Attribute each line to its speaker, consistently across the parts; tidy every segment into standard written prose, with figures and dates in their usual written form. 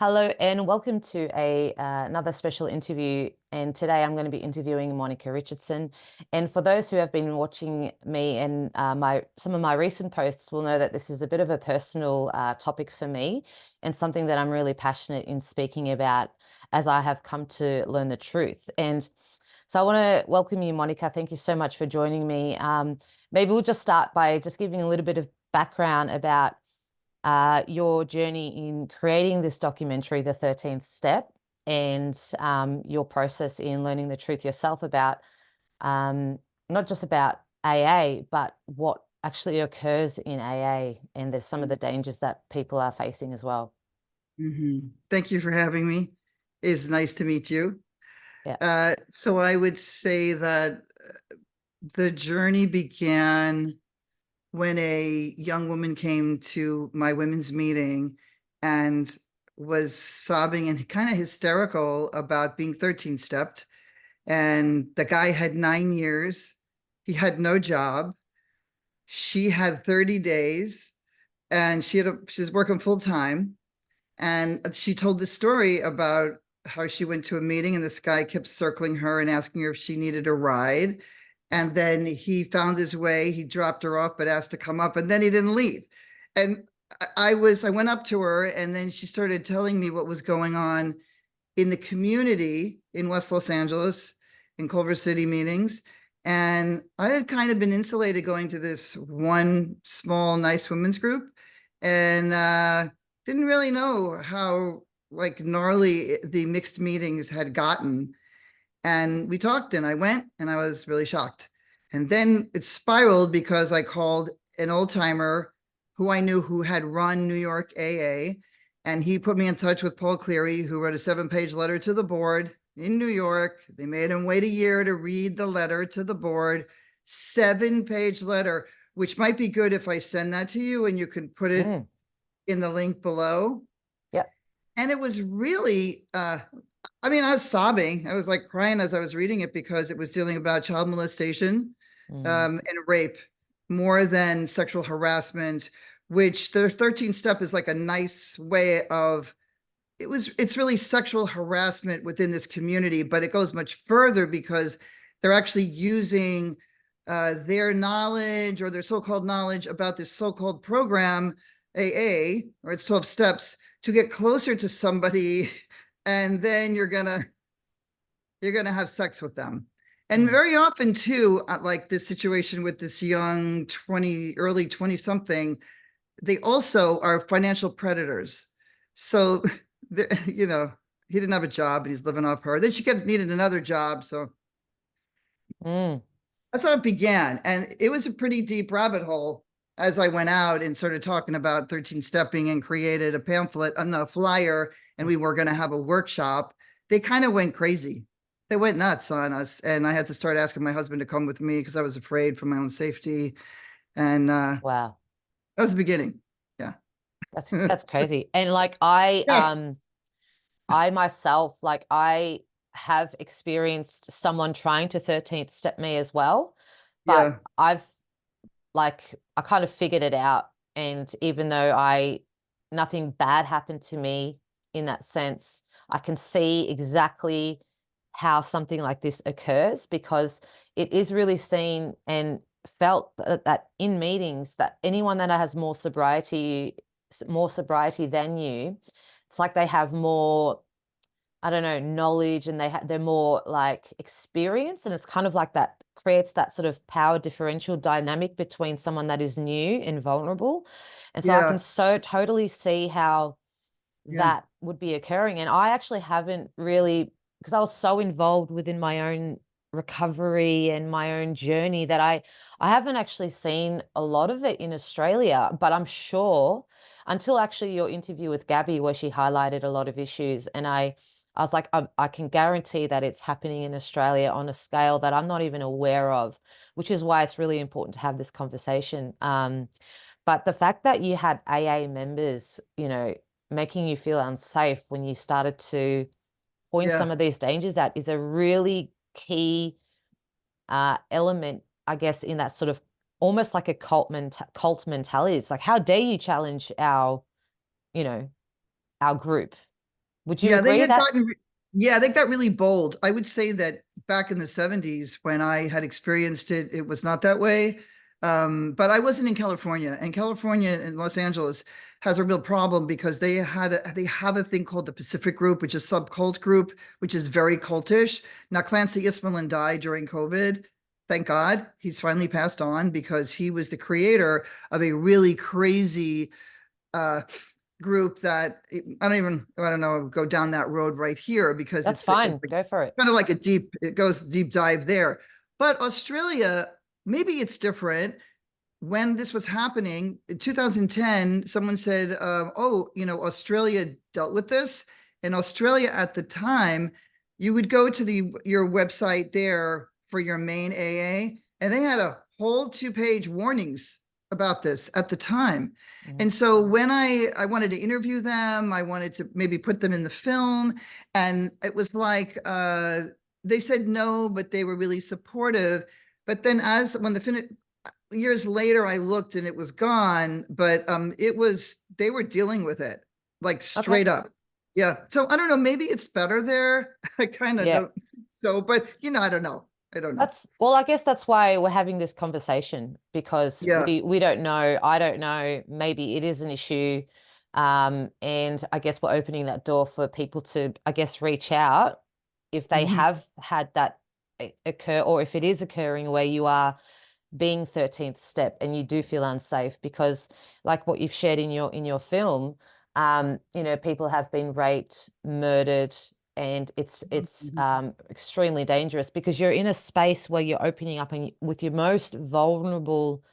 Speaker 1: Hello and welcome to another special interview. And today I'm going to be interviewing Monica Richardson. And for those who have been watching me and some of my recent posts will know that this is a bit of a personal topic for me and something that I'm really passionate in speaking about as I have come to learn the truth. And so I want to welcome you, Monica. Thank you so much for joining me. Maybe we'll just start by just giving a little bit of background about your journey in creating this documentary, The 13th Step, and your process in learning the truth yourself about not just about AA, but what actually occurs in AA. And there's some of the dangers that people are facing as well.
Speaker 2: Thank you for having me. It's nice to meet you.
Speaker 1: Yeah.
Speaker 2: So I would say that the journey began when a young woman came to my women's meeting and was sobbing and kind of hysterical about being 13 stepped. And the guy had 9 years. He had no job. She had 30 days and she was working full time. And she told the story about how she went to a meeting and this guy kept circling her and asking her if she needed a ride. And then he found his way, he dropped her off, but asked to come up, and then he didn't leave. And I went up to her, and then she started telling me what was going on in the community in West Los Angeles, in Culver City meetings. And I had kind of been insulated going to this one small, nice women's group. And didn't really know how like gnarly the mixed meetings had gotten. And we talked and I went and I was really shocked. And then it spiraled because I called an old timer who I knew who had run New York AA. And he put me in touch with Paul Cleary, who wrote a 7-page letter to the board in New York. They made him wait a year to read the letter to the board. 7-page letter, which might be good if I send that to you and you can put it in the link below.
Speaker 1: Yeah.
Speaker 2: And it was really, I was sobbing. I was like crying as I was reading it because it was dealing about child molestation and rape more than sexual harassment, which the 13th step is like a nice way of, it's really sexual harassment within this community, but it goes much further because they're actually using their knowledge or their so-called knowledge about this so-called program, AA, or it's 12 steps, to get closer to somebody, and then you're gonna have sex with them. And very often too, like this situation with this young early 20 something, they also are financial predators. So, he didn't have a job and he's living off her. Then she needed another job. So that's how it began. And it was a pretty deep rabbit hole as I went out and started talking about 13 stepping and created a pamphlet and a flyer, and we were going to have a workshop. They kind of went crazy. They went nuts on us. And I had to start asking my husband to come with me because I was afraid for my own safety. And
Speaker 1: Wow.
Speaker 2: that was the beginning. Yeah.
Speaker 1: That's crazy. And like
Speaker 2: Yeah.
Speaker 1: I myself, like I have experienced someone trying to 13th step me as well, but
Speaker 2: Yeah.
Speaker 1: I kind of figured it out. And even though nothing bad happened to me in that sense, I can see exactly how something like this occurs because it is really seen and felt that in meetings that anyone that has more sobriety than you, it's like they have more, I don't know, knowledge, and they're more like experienced, and it's kind of like that creates that sort of power differential dynamic between someone that is new and vulnerable. And so I can
Speaker 2: Yeah.
Speaker 1: so totally see how
Speaker 2: Yeah.
Speaker 1: that would be occurring. And I actually haven't really, because I was so involved within my own recovery and my own journey that I haven't actually seen a lot of it in Australia, but I'm sure until actually your interview with Gabby where she highlighted a lot of issues, and I was like, I can guarantee that it's happening in Australia on a scale that I'm not even aware of, which is why it's really important to have this conversation. But the fact that you had AA members, making you feel unsafe when you started to point some
Speaker 2: Yeah.
Speaker 1: of these dangers out is a really key element, I guess, in that sort of almost like a cult mentality. It's like, how dare you challenge you know, our group? Would you
Speaker 2: Yeah, they
Speaker 1: agree
Speaker 2: had
Speaker 1: that?
Speaker 2: gotten, yeah, they got really bold. I would say that back in the 70s when I had experienced it, it was not that way. But I wasn't in California, and California and Los Angeles has a real problem because they have a thing called the Pacific Group, which is subcult group, which is very cultish. Now, Clancy Ismailin died during COVID. Thank God he's finally passed on because he was the creator of a really crazy uh, group that I don't know, go down that road right here because
Speaker 1: That's
Speaker 2: it's
Speaker 1: fine.
Speaker 2: like,
Speaker 1: Go for it.
Speaker 2: kind of like it goes deep dive there. But Australia, maybe it's different. When this was happening in 2010, someone said, "Oh, Australia dealt with this." In Australia at the time, you would go to your website there for your main AA, and they had a whole 2-page warnings about this at the time.
Speaker 1: Mhm.
Speaker 2: And so when I wanted to interview them, I wanted to maybe put them in the film, and it was like they said no, but they were really supportive. But then as when the years later I looked and it was gone, but it was they were dealing with it like
Speaker 1: Okay.
Speaker 2: straight up. Yeah. So I don't know, maybe it's better there. I kind of
Speaker 1: Yeah.
Speaker 2: don't so, but I don't know. I don't know.
Speaker 1: That's well, I guess that's why we're having this conversation because
Speaker 2: Yeah.
Speaker 1: we don't know. I don't know. Maybe it is an issue. And I guess we're opening that door for people to, I guess, reach out if they
Speaker 2: Mhm.
Speaker 1: have had that occur or if it is occurring where you are being 13th step and you do feel unsafe because like what you've shared in your film, people have been raped, murdered, and it's
Speaker 2: Mhm.
Speaker 1: extremely dangerous because you're in a space where you're opening up and with your most vulnerable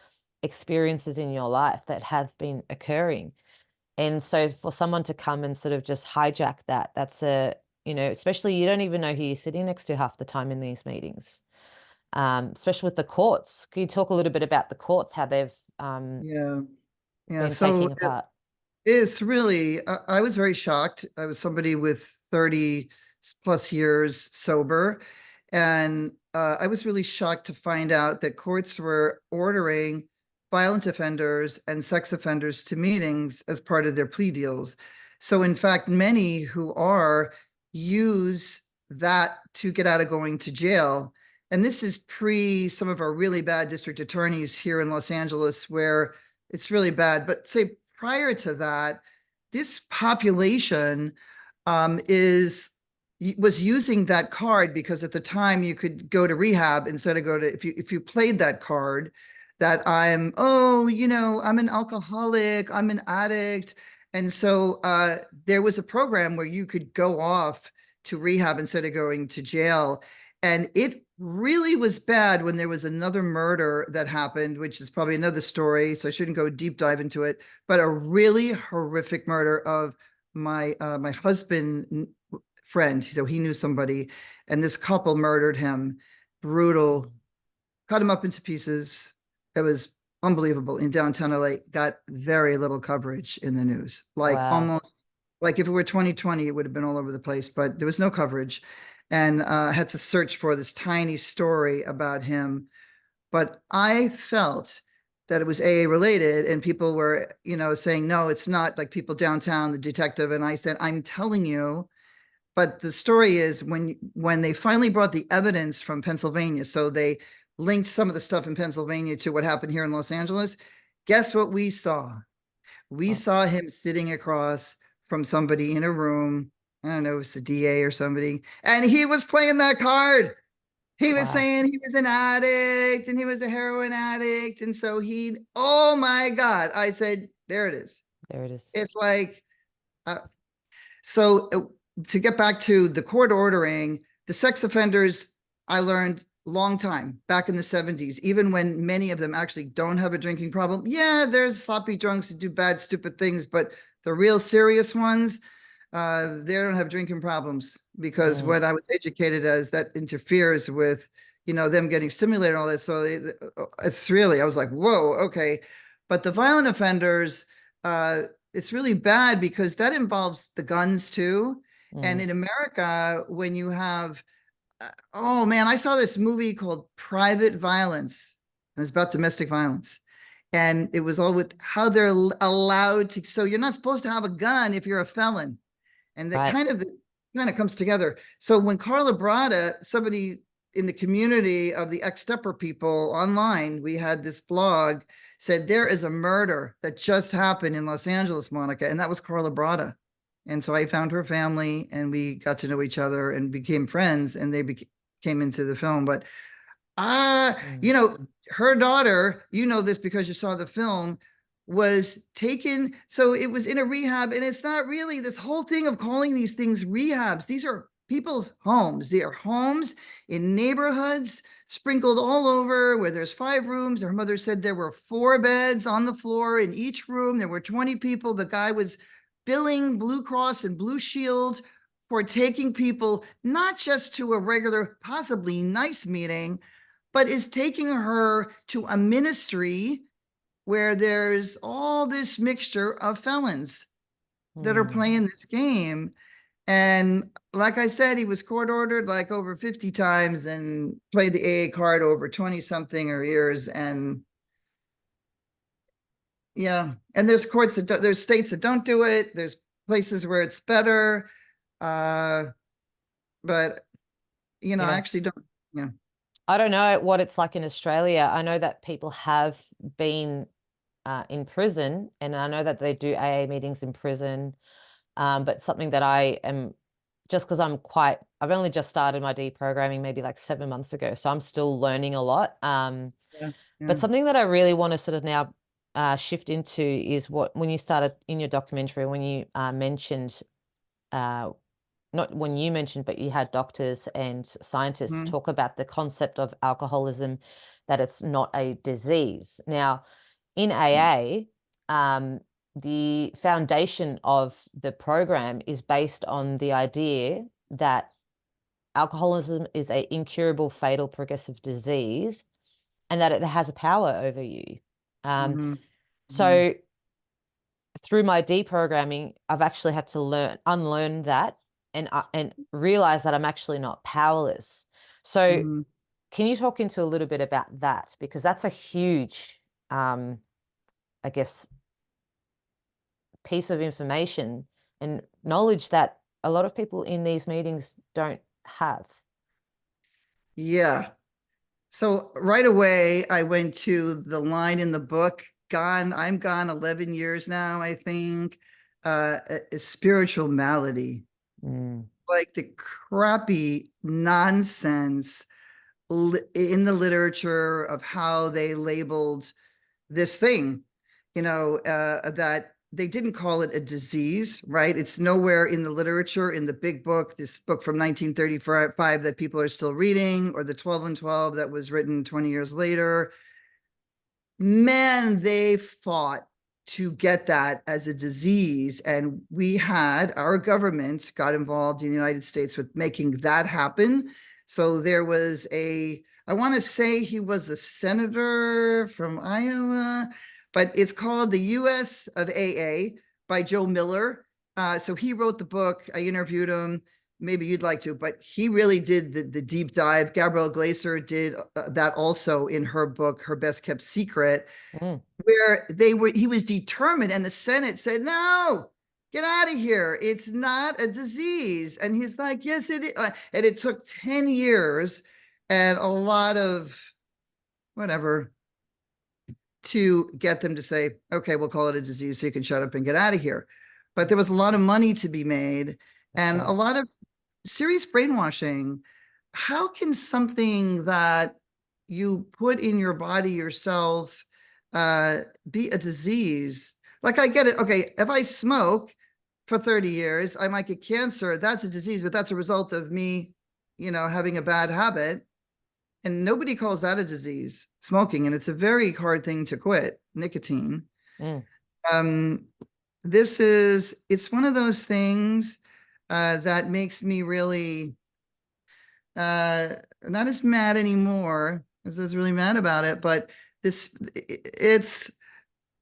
Speaker 1: experiences in your life that have been occurring. And so for someone to come and sort of just hijack that, that's especially you don't even know who you're sitting next to half the time in these meetings, especially with the courts. Can you talk a little bit about the courts, how they've
Speaker 2: Yeah. Yeah.
Speaker 1: been
Speaker 2: So
Speaker 1: taking apart?
Speaker 2: it's really, I was very shocked. I was somebody with 30 plus years sober. And I was really shocked to find out that courts were ordering violent offenders and sex offenders to meetings as part of their plea deals. So, in fact, many who are use that to get out of going to jail. And this is pre some of our really bad district attorneys here in Los Angeles, where it's really bad. But say prior to that, this population is was using that card because at the time you could go to rehab instead of go to if you played that card that I'm an alcoholic, I'm an addict. And so there was a program where you could go off to rehab instead of going to jail. And it really was bad when there was another murder that happened, which is probably another story. So I shouldn't go deep dive into it, but a really horrific murder of my husband friend. So he knew somebody, and this couple murdered him. Brutal, cut him up into pieces. It was unbelievable in downtown LA. Got very little coverage in the news, like
Speaker 1: Wow.
Speaker 2: almost like if it were 2020, it would have been all over the place, but there was no coverage. And I had to search for this tiny story about him. But I felt that it was AA related, and people were, saying, no, it's not, like people downtown, the detective. And I said, I'm telling you, but the story is when they finally brought the evidence from Pennsylvania, so they linked some of the stuff in Pennsylvania to what happened here in Los Angeles. Guess what we saw? We
Speaker 1: Well,
Speaker 2: saw him sitting across from somebody in a room. I don't know, it was the DA or somebody, and he was playing that card. He was
Speaker 1: wow.
Speaker 2: saying he was an addict and he was a heroin addict. And so oh my God. I said, there it is.
Speaker 1: There it is.
Speaker 2: It's like, uh, so to get back to the court ordering, the sex offenders, I learned long time back in the 70s, even when many of them actually don't have a drinking problem. Yeah, there's sloppy drunks who do bad, stupid things, but the real serious ones, they don't have drinking problems because
Speaker 1: Mm,
Speaker 2: what I was educated as that interferes with, them getting stimulated and all that. So it's really, I was like, whoa, okay. But the violent offenders, it's really bad because that involves the guns too. And
Speaker 1: mm.
Speaker 2: in America, when you have, oh man, I saw this movie called Private Violence. It was about domestic violence. And it was all with how they're allowed to. So you're not supposed to have a gun if you're a felon. And that
Speaker 1: Right.
Speaker 2: kind of comes together. So when Carla Brada, somebody in the community of the ex-stepper people online, we had this blog, said there is a murder that just happened in Los Angeles, Monica, and that was Carla Brada. And so I found her family, and we got to know each other and became friends, and they came into the film. But
Speaker 1: Mm.
Speaker 2: you know, her daughter, you know this because you saw the film, was taken. So it was in a rehab, and it's not really this whole thing of calling these things rehabs. These are people's homes. They are homes in neighborhoods sprinkled all over where there's 5 rooms. Her mother said there were 4 beds on the floor in each room. There were 20 people. The guy was billing Blue Cross and Blue Shield for taking people not just to a regular, possibly nice meeting, but is taking her to a ministry where there's all this mixture of felons that are
Speaker 1: Mm.
Speaker 2: playing this game. And like I said, he was court ordered like over 50 times and played the AA card over 20 something or years. And yeah, and there's courts that there's states that don't do it. There's places where it's better. Uh, but I
Speaker 1: Yeah.
Speaker 2: actually don't, yeah.
Speaker 1: I don't know what it's like in Australia. I know that people have been in prison, and I know that they do AA meetings in prison. But something that I am, just because I've only just started my deprogramming maybe like 7 months ago, so I'm still learning a lot.
Speaker 2: Yeah,
Speaker 1: But
Speaker 2: yeah.
Speaker 1: something that I really want to sort of now shift into is when you started in your documentary, when you mentioned uh, not when you mentioned, but you had doctors and scientists
Speaker 2: Mhm.
Speaker 1: talk about the concept of alcoholism, that it's not a disease. Now, in AA, the foundation of the program is based on the idea that alcoholism is a incurable, fatal, progressive disease, and that it has a power over you. Um,
Speaker 2: Mhm. Mhm.
Speaker 1: so through my deprogramming, I've actually had to unlearn that, and realize that I'm actually not powerless. So,
Speaker 2: Mhm.
Speaker 1: can you talk into a little bit about that? Because that's a huge, I guess, piece of information and knowledge that a lot of people in these meetings don't have.
Speaker 2: Yeah. So right away, I went to the line in the book, gone, I'm gone 11 years now, I think, a spiritual malady,
Speaker 1: Mm,
Speaker 2: like the crappy nonsense in the literature of how they labeled this thing, that they didn't call it a disease, right? It's nowhere in the literature, in the big book, this book from 1935 that people are still reading, or the 12 and 12 that was written 20 years later. Man, they fought to get that as a disease. And our government got involved in the United States with making that happen. So there was I want to say he was a senator from Iowa, but it's called The US of AA by Joe Miller. So he wrote the book. I interviewed him. Maybe you'd like to, but he really did the deep dive. Gabrielle Glaser did that also in her book, Her Best Kept Secret,
Speaker 1: mm,
Speaker 2: where he was determined, and the Senate said, no, get out of here. It's not a disease. And he's like, yes, it is. And it took 10 years and a lot of whatever to get them to say, okay, we'll call it a disease so you can shut up and get out of here. But there was a lot of money to be made
Speaker 1: that's
Speaker 2: and a
Speaker 1: right.
Speaker 2: lot of serious brainwashing. How can something that you put in your body yourself uh, be a disease? Like, I get it. Okay, if I smoke for 30 years, I might get cancer. That's a disease, but that's a result of me, having a bad habit. And nobody calls that a disease, smoking. And it's a very hard thing to quit, nicotine.
Speaker 1: Mm,
Speaker 2: Um, it's one of those things that makes me really uh not as mad anymore as I was really mad about it, but it's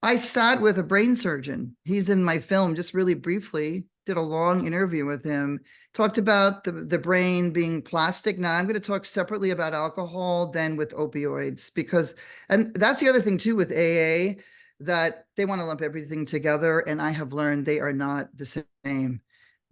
Speaker 2: I sat with a brain surgeon. He's in my film, just really briefly, did a long interview with him, talked about the brain being plastic. Now I'm going to talk separately about alcohol than with opioids, because, and that's the other thing too with AA, that they want to lump everything together. And I have learned they are not the same.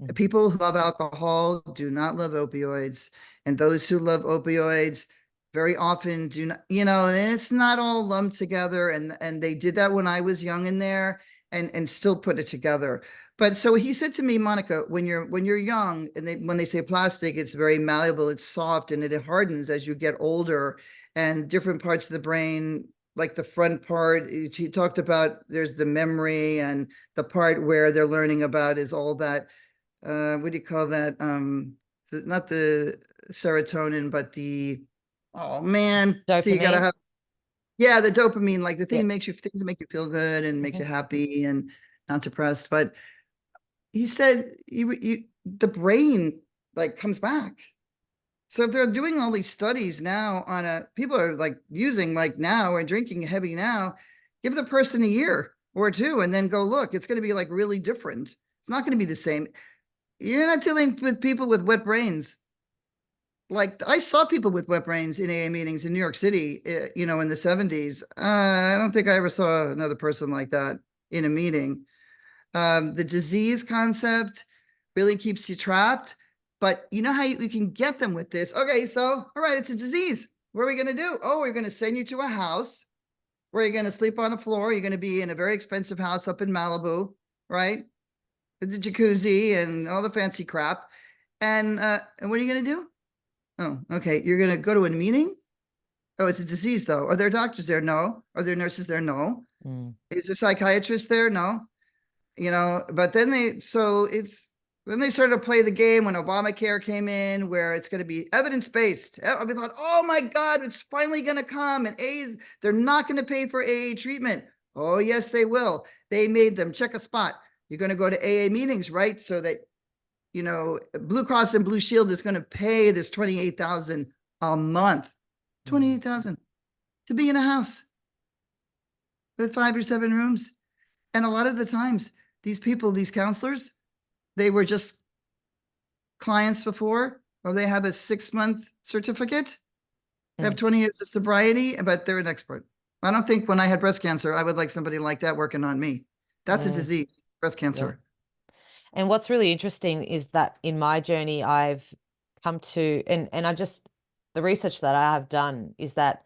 Speaker 1: Mm.
Speaker 2: People who love alcohol do not love opioids, and those who love opioids very often do not, it's not all lumped together. And they did that when I was young in there, and still put it together. But so he said to me, Monica, when you're young, and when they say plastic, it's very malleable, it's soft, and it hardens as you get older, and different parts of the brain, like the front part, he talked about, there's the memory, and the part where they're learning about is all that, what do you call that? Not the serotonin, but the, oh man. So you gotta
Speaker 1: Dopamine.
Speaker 2: have, yeah, the dopamine, like the thing
Speaker 1: Yeah.
Speaker 2: that makes you, things that make you feel good and makes
Speaker 1: Hmm.
Speaker 2: you happy and not depressed. But he said the brain like comes back. So if they're doing all these studies now on people are like using like now or drinking heavy now, give the person a year or two and then go look. It's going to be like really different. It's not going to be the same. You're not dealing with people with wet brains. Like I saw people with wet brains in AA meetings in New York City, in the 70s. I don't think I ever saw another person like that in a meeting. The disease concept really keeps you trapped, but you know how you can get them with this. Okay, so, all right, it's a disease. What are we going to do? Oh, we're going to send you to a house where you're going to sleep on a floor. You're going to be in a very expensive house up in Malibu, right? With the jacuzzi and all the fancy crap. And what are you going to do? Oh, okay. You're going to go to a meeting. Oh, it's a disease though. Are there doctors there? No. Are there nurses there? No.
Speaker 1: Mm.
Speaker 2: Is there psychiatrist there? No. But then they started to play the game when Obamacare came in, where it's going to be evidence-based. We thought, oh my God, it's finally going to come. And they're not going to pay for AA treatment. Oh, yes, they will. They made them check a spot. You're going to go to AA meetings, right? So that, Blue Cross and Blue Shield is going to pay this 28,000 a month,
Speaker 1: Mm.
Speaker 2: 28,000 to be in a house with 5 or 7 rooms. And a lot of the times, these people, these counselors, they were just clients before, or they have a 6-month certificate. They have
Speaker 1: Mm.
Speaker 2: 20 years of sobriety, but they're an expert. I don't think when I had breast cancer, I would like somebody like that working on me. That's a
Speaker 1: Mm.
Speaker 2: disease, breast
Speaker 1: Yeah.
Speaker 2: cancer.
Speaker 1: And what's really interesting is that in my journey, I've come to, and I just, the research that I have done is that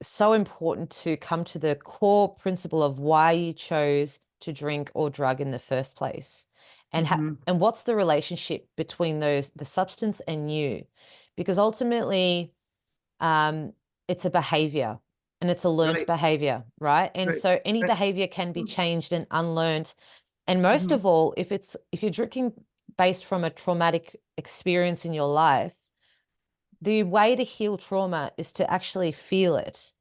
Speaker 1: so important to come to the core principle of why you chose to drink or drug in the first place.
Speaker 2: Mhm.
Speaker 1: And what's the relationship between those, the substance and you? Because ultimately, um, it's a behavior and it's a learned
Speaker 2: Right,
Speaker 1: behavior, right? And
Speaker 2: right,
Speaker 1: so any
Speaker 2: right.
Speaker 1: behavior can be changed and unlearned. And most
Speaker 2: Mhm.
Speaker 1: of all, if you're drinking based from a traumatic experience in your life, the way to heal trauma is to actually feel it.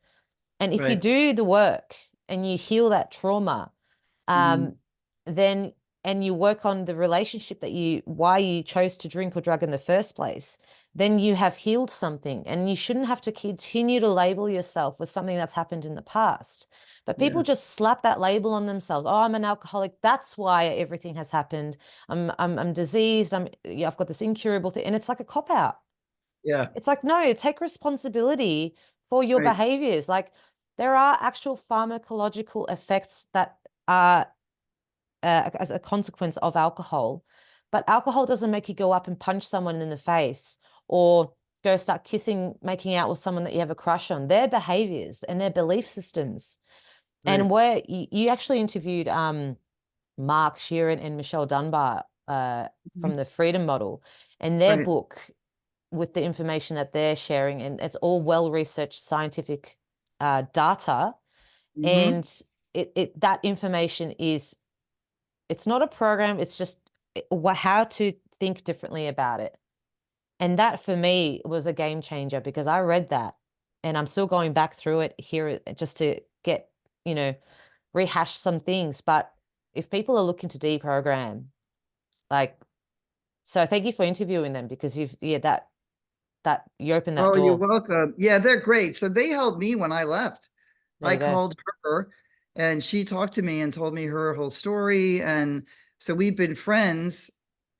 Speaker 1: And if you
Speaker 2: Right.
Speaker 1: do the work and you heal that trauma,
Speaker 2: Mhm.
Speaker 1: um, then and you work on the relationship that why you chose to drink or drug in the first place, then you have healed something, and you shouldn't have to continue to label yourself with something that's happened in the past. But people
Speaker 2: Yeah,
Speaker 1: just slap that label on themselves. Oh, I'm an alcoholic. That's why everything has happened. I'm diseased. Yeah, I've got this incurable thing, and it's like a cop out.
Speaker 2: yeah,
Speaker 1: It's like, no, take responsibility for your
Speaker 2: right.
Speaker 1: behaviors. Like there are actual pharmacological effects that are as a consequence of alcohol, but alcohol doesn't make you go up and punch someone in the face or go start kissing, making out with someone that you have a crush on. Their behaviors and their belief systems. And
Speaker 2: Right.
Speaker 1: where you actually interviewed Mark Sheeran and Michelle Dunbar
Speaker 2: Mhm.
Speaker 1: from the Freedom Model, and their
Speaker 2: Right.
Speaker 1: book with the information that they're sharing, and it's all well-researched scientific data,
Speaker 2: Mhm.
Speaker 1: and that information is it's not a program, it's just how to think differently about it. And that for me was a game changer because I read that and I'm still going back through it here just to get, you know, rehash some things. But if people are looking to deprogram, like, so thank you for interviewing them because yeah, that you opened that
Speaker 2: Oh, you're
Speaker 1: door.
Speaker 2: welcome. Yeah, they're great. So they helped me when I left.
Speaker 1: There
Speaker 2: I
Speaker 1: you go.
Speaker 2: called her and she talked to me and told me her whole story. And so we've been friends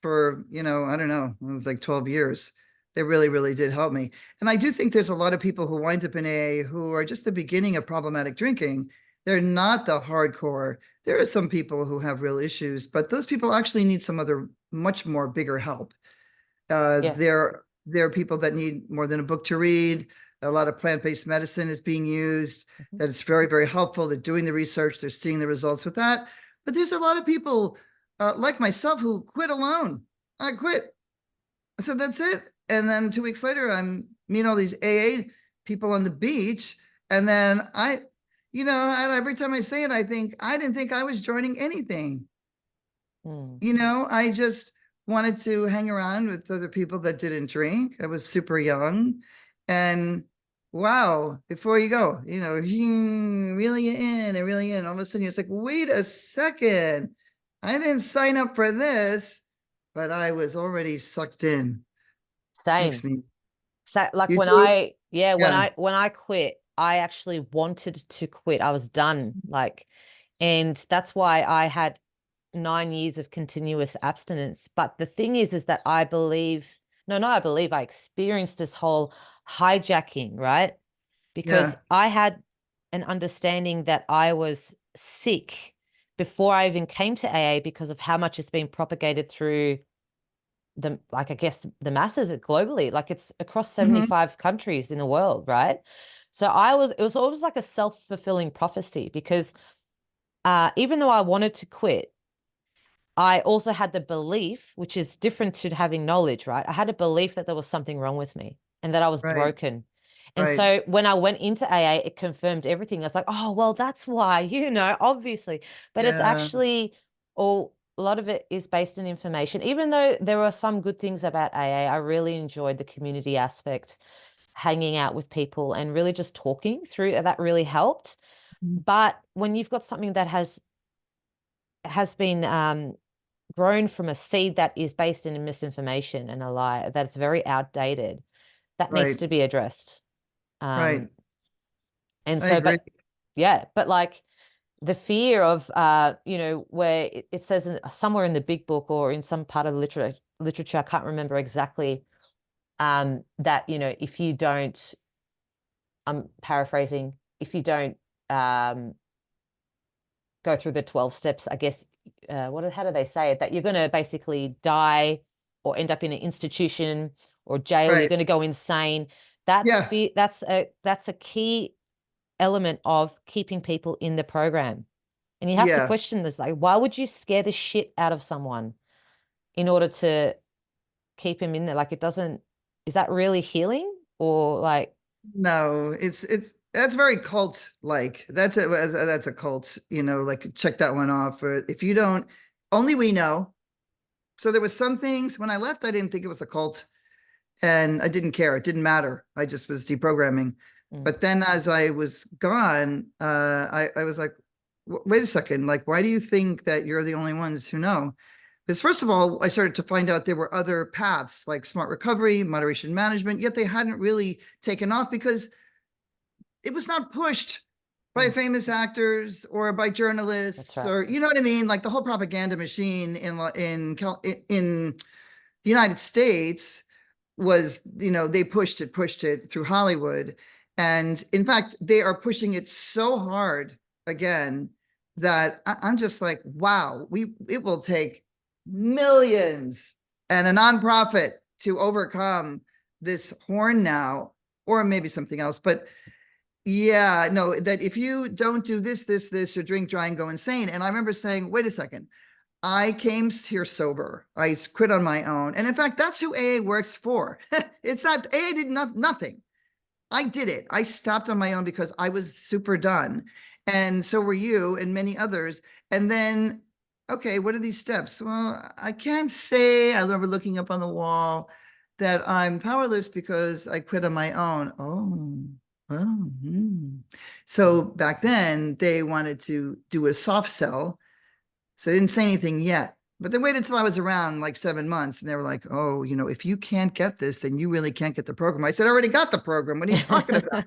Speaker 2: for, I don't know, it was like 12 years. They really, really did help me. And I do think there's a lot of people who wind up in AA who are just the beginning of problematic drinking. They're not the hardcore. There are some people who have real issues, but those people actually need some other much more bigger help.
Speaker 1: Yeah.
Speaker 2: There are people that need more than a book to read. A lot of plant-based medicine is being used.
Speaker 1: Mhm.
Speaker 2: That it's very, very helpful. They're doing the research. They're seeing the results with that. But there's a lot of people like myself who quit alone. I quit. I said, that's it. And then 2 weeks later, I'm meeting all these AA people on the beach. And then every time I say it, I think I didn't think I was joining anything.
Speaker 1: Mm.
Speaker 2: I just wanted to hang around with other people that didn't drink. I was super young. And wow, before you go, really in and really in. All of a sudden, you're like, wait a second. I didn't sign up for this, but I was already sucked in.
Speaker 1: Same.
Speaker 2: Makes me,
Speaker 1: So like
Speaker 2: you
Speaker 1: when
Speaker 2: do?
Speaker 1: I yeah,
Speaker 2: Yeah.
Speaker 1: when I quit, I actually wanted to quit. I was done. Like, and that's why I had 9 years of continuous abstinence. But the thing is that I believe, no, not I believe, I experienced this whole hijacking, right? Because
Speaker 2: Yeah.
Speaker 1: I had an understanding that I was sick before I even came to AA because of how much it's been propagated through the, like, I guess the masses globally, like it's across
Speaker 2: Mhm.
Speaker 1: 75 countries in the world, right? So it was always like a self-fulfilling prophecy because even though I wanted to quit, I also had the belief, which is different to having knowledge, right? I had a belief that there was something wrong with me and that I was
Speaker 2: Right.
Speaker 1: broken. And
Speaker 2: Right.
Speaker 1: so when I went into AA, it confirmed everything. I was like, oh, well, that's why, obviously. But it's
Speaker 2: Yeah.
Speaker 1: actually all, a lot of it is based on information. Even though there are some good things about AA, I really enjoyed the community aspect, hanging out with people and really just talking through that really helped.
Speaker 2: Mhm.
Speaker 1: But when you've got something that has been grown from a seed that is based in misinformation and a lie that's very outdated, that needs
Speaker 2: Right.
Speaker 1: to be addressed.
Speaker 2: Right.
Speaker 1: Um, and
Speaker 2: I
Speaker 1: so,
Speaker 2: agree.
Speaker 1: but yeah, but like the fear of, where it says somewhere in the big book or in some part of the literature, I can't remember exactly, that, if you don't, I'm paraphrasing, if you don't, um, go through the 12 steps, I guess, how do they say it? That you're going to basically die or end up in an institution or jail, you're
Speaker 2: Right.
Speaker 1: going to go insane. That's
Speaker 2: Yeah.
Speaker 1: fear, that's a key element of keeping people in the program. And you have to
Speaker 2: Yeah.
Speaker 1: question this, like, why would you scare the shit out of someone in order to keep him in there? Like, it doesn't, is that really healing? Or like,
Speaker 2: No, it's that's very cult like. That's a cult, like check that one off. Or if you don't, only we know. So there was some things when I left, I didn't think it was a cult and I didn't care. It didn't matter. I just was deprogramming.
Speaker 1: mm,
Speaker 2: But then as I was gone, I was like, wait a second, like, why do you think that you're the only ones who know? Because first of all, I started to find out there were other paths like smart recovery, moderation management, yet they hadn't really taken off because it was not pushed by
Speaker 1: mm,
Speaker 2: famous actors or by
Speaker 1: that's
Speaker 2: journalists
Speaker 1: right.
Speaker 2: or you know what I mean, like the whole propaganda machine in the United States was, they pushed it through Hollywood. And in fact, they are pushing it so hard again that I'm just like, wow, it will take millions and a nonprofit to overcome this horn now, or maybe something else. But yeah, no, that if you don't do this, or drink, drive, and go insane. And I remember saying, wait a second, I came here sober. I quit on my own. And in fact, that's who AA works for. It's not, AA did nothing. I did it. I stopped on my own because I was super done. And so were you and many others. And then, okay, what are these steps? Well, I can't say, I remember looking up on the wall that I'm powerless because I quit on my own. So
Speaker 1: Mm.
Speaker 2: back then they wanted to do a soft sell. So they didn't say anything yet. But they waited until I was around like 7 months and they were like, oh, if you can't get this, then you really can't get the program. I said, I already got the program. What are you talking about?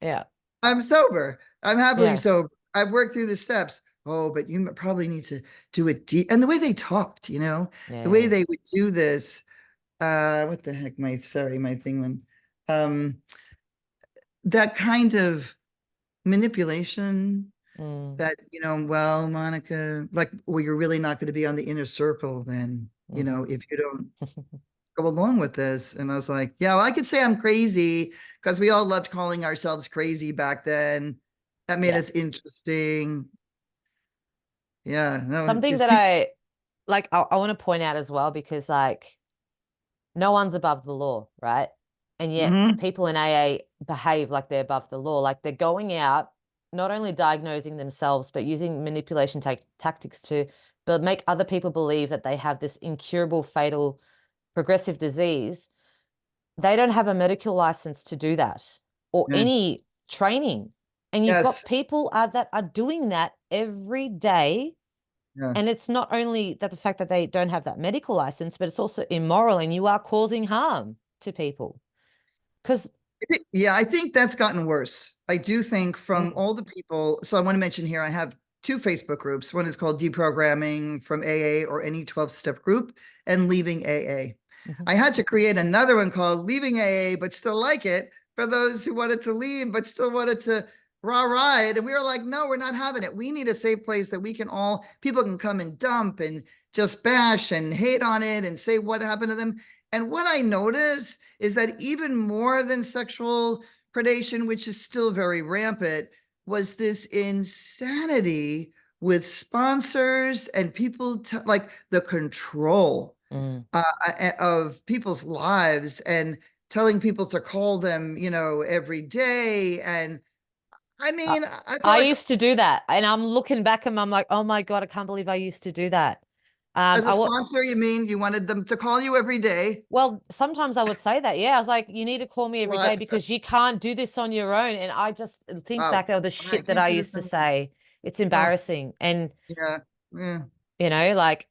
Speaker 1: Yeah.
Speaker 2: I'm sober. I'm happily
Speaker 1: Yeah.
Speaker 2: sober. I've worked through the steps. Oh, but you probably need to do it deep. And the way they talked, the way
Speaker 1: Yeah.
Speaker 2: they would do this, what the heck, my thing went. Um, that kind of manipulation.
Speaker 1: Mm,
Speaker 2: that, well, Monica, like, well, you're really not going to be on the inner circle then,
Speaker 1: mhm.
Speaker 2: if you don't go along with this. And I was like, yeah, well, I could say I'm crazy because we all loved calling ourselves crazy back then. That made
Speaker 1: Yeah.
Speaker 2: us interesting. Yeah, no,
Speaker 1: Something
Speaker 2: it's
Speaker 1: that I like, I want to point out as well, because like no one's above the law, right? And yet
Speaker 2: Mhm.
Speaker 1: people in AA behave like they're above the law. Like they're going out, not only diagnosing themselves, but using manipulation tactics to but make other people believe that they have this incurable, fatal, progressive disease. They don't have a medical license to do that or
Speaker 2: Yeah.
Speaker 1: any training. And you've got
Speaker 2: Yes.
Speaker 1: people that are doing that every day.
Speaker 2: Yeah.
Speaker 1: And it's not only that the fact that they don't have that medical license, but it's also immoral, and you are causing harm to people. Because
Speaker 2: Yeah, I think that's gotten worse. I do think from
Speaker 1: mm,
Speaker 2: all the people, so I want to mention here, I have two Facebook groups. One is called Deprogramming from AA or any 12-step group, and Leaving AA.
Speaker 1: mhm.
Speaker 2: I had to create another one called Leaving AA, but still like it for those who wanted to leave, but still wanted to ride. And we were like, no, we're not having it. We need a safe place that we can all, people can come and dump and just bash and hate on it and say what happened to them. And what I noticed is that even more than sexual predation, which is still very rampant, was this insanity with sponsors and people like the control
Speaker 1: Mm.
Speaker 2: of people's lives and telling people to call them, every day. And I
Speaker 1: I,
Speaker 2: mean, I felt
Speaker 1: I
Speaker 2: like
Speaker 1: used to do that, and I'm looking back and I'm like, oh my God, I can't believe I used to do that.
Speaker 2: as a
Speaker 1: I would,
Speaker 2: sponsor, you mean you wanted them to call you every day?
Speaker 1: well, sometimes I would say that. Yeah, I was like, you need to call me every day
Speaker 2: What?
Speaker 1: because you can't do this on your own. And I just think
Speaker 2: Wow.
Speaker 1: back of the
Speaker 2: I
Speaker 1: shit that
Speaker 2: can't
Speaker 1: I
Speaker 2: do this
Speaker 1: used to
Speaker 2: anymore.
Speaker 1: say. It's
Speaker 2: Oh,
Speaker 1: embarrassing. And,
Speaker 2: yeah. Yeah.
Speaker 1: like,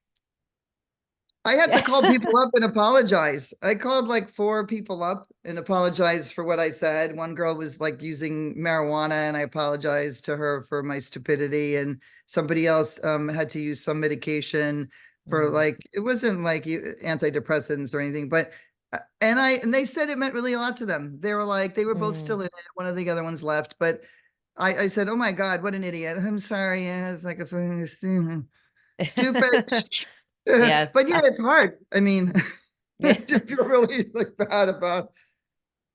Speaker 2: I had
Speaker 1: yeah.
Speaker 2: to call people up and apologize. I called like four people up and apologized for what I said. One girl was like using marijuana, and I apologized to her for my stupidity. And somebody else had to use some medication for,
Speaker 1: Mm,
Speaker 2: like, it wasn't like antidepressants or anything, but and they said it meant really a lot to them. They were like, they were both
Speaker 1: mm.
Speaker 2: still in it. One of the other ones left, but I said, "Oh my God, what an idiot! I'm sorry." Yeah, it's like a stupid.
Speaker 1: Yeah.
Speaker 2: But yeah, it's hard. I mean,
Speaker 1: Yeah.
Speaker 2: if you're really like bad about,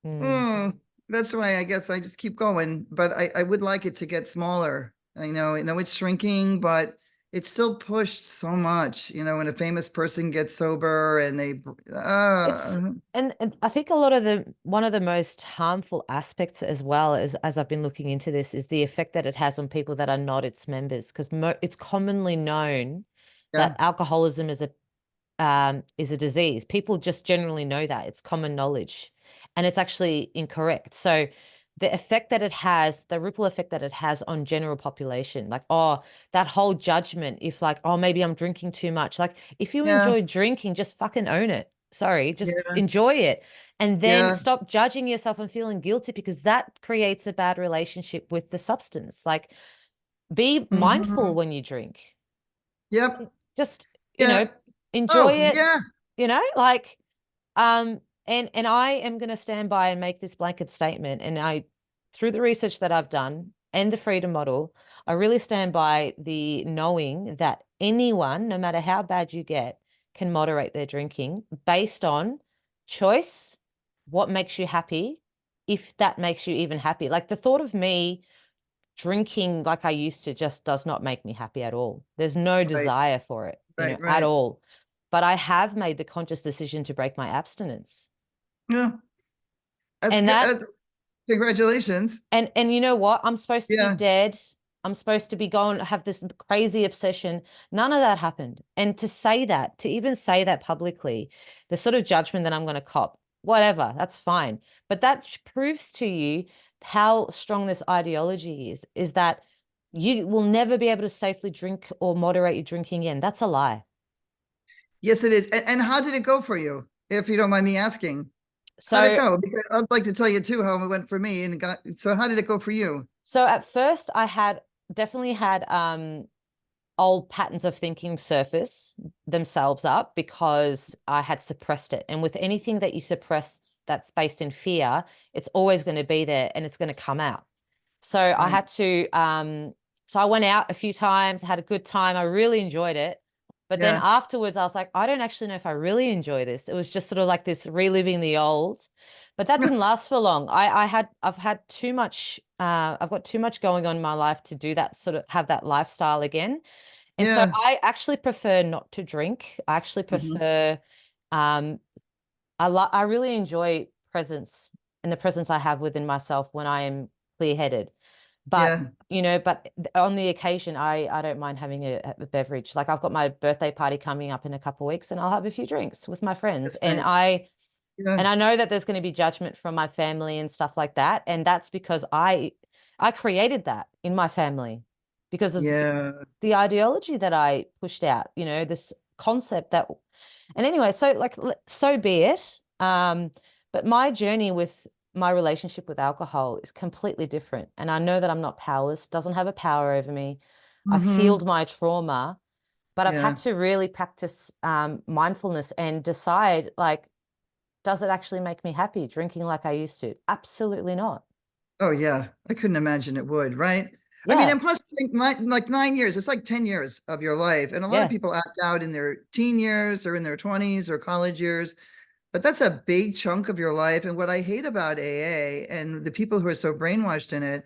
Speaker 1: Mm.
Speaker 2: oh, that's why I guess I just keep going. But I would like it to get smaller. I know it's shrinking, but it's still pushed so much. When a famous person gets sober and they,
Speaker 1: It's
Speaker 2: uh,
Speaker 1: and I think a lot of the one of the most harmful aspects as well as I've been looking into this is the effect that it has on people that are not its members, because it's commonly known that
Speaker 2: yeah,
Speaker 1: alcoholism is a disease. People just generally know that. It's common knowledge. And it's actually incorrect. So the effect that it has, the ripple effect that it has on general population, like, oh, that whole judgment, if like, oh, maybe I'm drinking too much. Like, if you
Speaker 2: yeah,
Speaker 1: enjoy drinking, just fucking own it. Sorry, just
Speaker 2: yeah,
Speaker 1: enjoy it. And then
Speaker 2: yeah.
Speaker 1: stop judging yourself and feeling guilty, because that creates a bad relationship with the substance. Like, be mindful
Speaker 2: Mhm.
Speaker 1: when you drink.
Speaker 2: Yep.
Speaker 1: Just,
Speaker 2: Yeah.
Speaker 1: enjoy
Speaker 2: Oh,
Speaker 1: it,
Speaker 2: yeah.
Speaker 1: like, and I am going to stand by and make this blanket statement. And through the research that I've done and the freedom model, I really stand by the knowing that anyone, no matter how bad you get, can moderate their drinking based on choice, what makes you happy, if that makes you even happy. Like the thought of me drinking like I used to just does not make me happy at all. There's no
Speaker 2: Right,
Speaker 1: desire for it,
Speaker 2: right,
Speaker 1: at
Speaker 2: right.
Speaker 1: all. But I have made the conscious decision to break my abstinence.
Speaker 2: Yeah, that's
Speaker 1: And
Speaker 2: good.
Speaker 1: that
Speaker 2: Congratulations.
Speaker 1: and you know what? I'm supposed to be
Speaker 2: Yeah,
Speaker 1: dead. I'm supposed to be going have this crazy obsession. None of that happened. And to say that, to even say that publicly, the sort of judgment that I'm going to cop, whatever, that's fine. But that proves to you how strong this ideology is that you will never be able to safely drink or moderate your drinking in. That's a lie.
Speaker 2: yes, it is. And how did it go for you, if you don't mind me asking? How'd it
Speaker 1: So
Speaker 2: go? Because I'd like to tell you too how it went for me. And so how did it go for you?
Speaker 1: so at first I had definitely had old patterns of thinking surface themselves up because I had suppressed it. And with anything that you suppress that's based in fear, it's always going to be there and it's going to come out. So I
Speaker 2: Right.
Speaker 1: had to So I went out a few times, had a good time. I really enjoyed it. But then
Speaker 2: Yeah.
Speaker 1: afterwards, I was like, I don't actually know if I really enjoy this. It was just sort of like this reliving the old. But that didn't last for long. I've had too much, I've got too much going on in my life to do that, sort of have that lifestyle again. And so
Speaker 2: Yeah.
Speaker 1: I actually prefer not to drink. I actually
Speaker 2: Mhm.
Speaker 1: prefer, um, I really enjoy presence and the presence I have within myself when I am clear-headed. But
Speaker 2: Yeah.
Speaker 1: but on the occasion, I don't mind having a beverage. Like I've got my birthday party coming up in a couple of weeks, and I'll have a few drinks with my friends.
Speaker 2: That's nice. Yeah.
Speaker 1: And I know that there's going to be judgment from my family and stuff like that, and that's because I created that in my family because of
Speaker 2: Yeah.
Speaker 1: the ideology that I pushed out. This concept that, and anyway, so like so be it. But my journey with my relationship with alcohol is completely different. And I know that I'm not powerless, doesn't have a power over me. I've
Speaker 2: Hmm.
Speaker 1: healed my trauma, but I've had
Speaker 2: Yeah.
Speaker 1: to really practice mindfulness and decide like, does it actually make me happy drinking like I used to? Absolutely not.
Speaker 2: Oh yeah. I couldn't imagine it would, right? I mean,
Speaker 1: Yeah,
Speaker 2: and plus like 9 years, it's like 10 years of your life. And a lot of
Speaker 1: yeah.
Speaker 2: people act out in their teen years or in their 20s or college years, but that's a big chunk of your life. And what I hate about AA and the people who are so brainwashed in it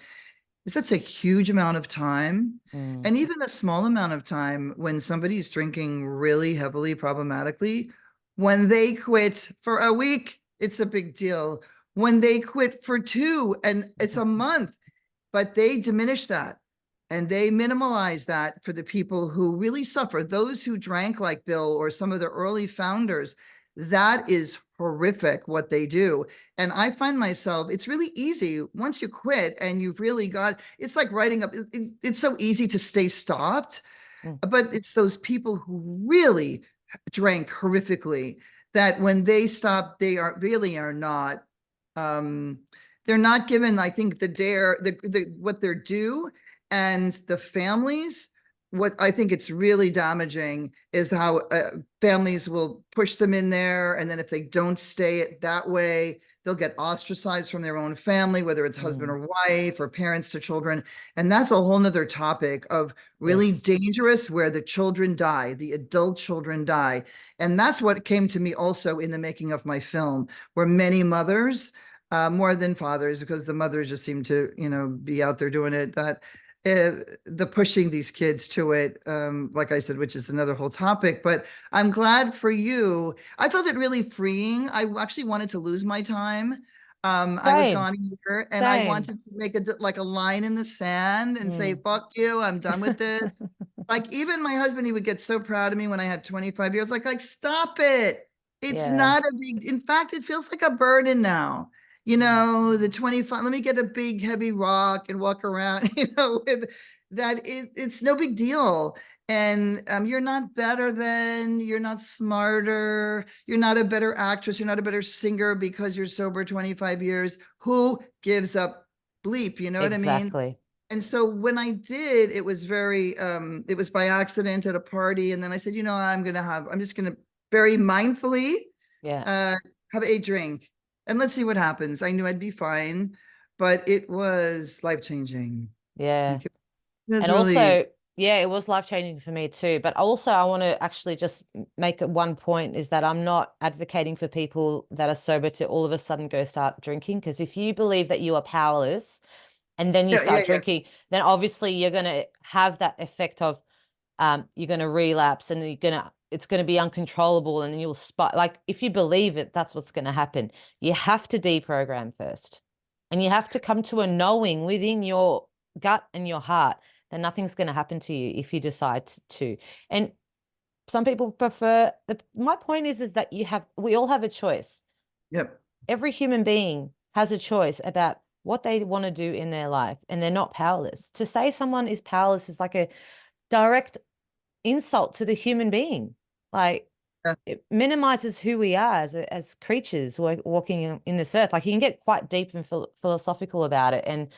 Speaker 2: is that's a huge amount of time.
Speaker 1: Mm,
Speaker 2: And even a small amount of time when somebody's drinking really heavily, problematically, when they quit for a week, it's a big deal. When they quit for two and it's a month, but they diminish that and they minimalize that for the people who really suffer. Those who drank like Bill or some of the early founders, that is horrific what they do. And I find myself, it's really easy once you quit and you've really got, it's like writing up, it's so easy to stay stopped,
Speaker 1: mm,
Speaker 2: but it's those people who really drank horrifically that when they stop, they are really are not um they're not given, I think, the dare, the what they're due. And the families, what I think it's really damaging is how families will push them in there, and then if they don't stay it that way, they'll get ostracized from their own family, whether it's husband
Speaker 1: mm.
Speaker 2: or wife or parents to children. And that's a whole nother topic of really
Speaker 1: Yes.
Speaker 2: dangerous, where the children die, the adult children die. And that's what came to me also in the making of my film, where many mothers, more than fathers, because the mothers just seem to, be out there doing it, that the pushing these kids to it, like I said, which is another whole topic. But I'm glad for you. I felt it really freeing. I actually wanted to lose my time. I was
Speaker 1: Same,
Speaker 2: gone a year and I
Speaker 1: same.
Speaker 2: wanted to make like a line in the sand and say,
Speaker 1: Mm.
Speaker 2: fuck you, I'm done with this. Like even my husband, he would get so proud of me when I had 25 years, like stop it. It's
Speaker 1: Yeah.
Speaker 2: not a big, in fact, it feels like a burden now. The 25, let me get a big heavy rock and walk around, with that. It's no big deal. And you're not better than, you're not smarter, you're not a better actress, you're not a better singer because you're sober 25 years. Who gives up bleep? You know what I mean?
Speaker 1: Exactly.
Speaker 2: And so when I did, it was very, it was by accident at a party. And then I said, I'm just gonna very mindfully
Speaker 1: Yeah.
Speaker 2: uh, have a drink and let's see what happens. I knew I'd be fine, but it was life changing.
Speaker 1: Yeah.
Speaker 2: Like it was
Speaker 1: And
Speaker 2: really,
Speaker 1: also, yeah, it was life changing for me too. But also, I want to actually just make it one point is that I'm not advocating for people that are sober to all of a sudden go start drinking. Because if you believe that you are powerless and then you
Speaker 2: yeah, yeah,
Speaker 1: start
Speaker 2: yeah.
Speaker 1: drinking, then obviously you're going to have that effect of you're going to relapse and it's going to be uncontrollable and you'll spot. Like if you believe it, that's what's going to happen. You have to deprogram first, and you have to come to a knowing within your gut and your heart that nothing's going to happen to you if you decide to. And some people prefer my point is that we all have a choice.
Speaker 2: Yep.
Speaker 1: Every human being has a choice about what they want to do in their life, and they're not powerless. To say someone is powerless is like a direct insult to the human being. Like
Speaker 2: Yeah.
Speaker 1: it minimizes who we are as creatures walking in this earth. Like you can get quite deep and philosophical about it. And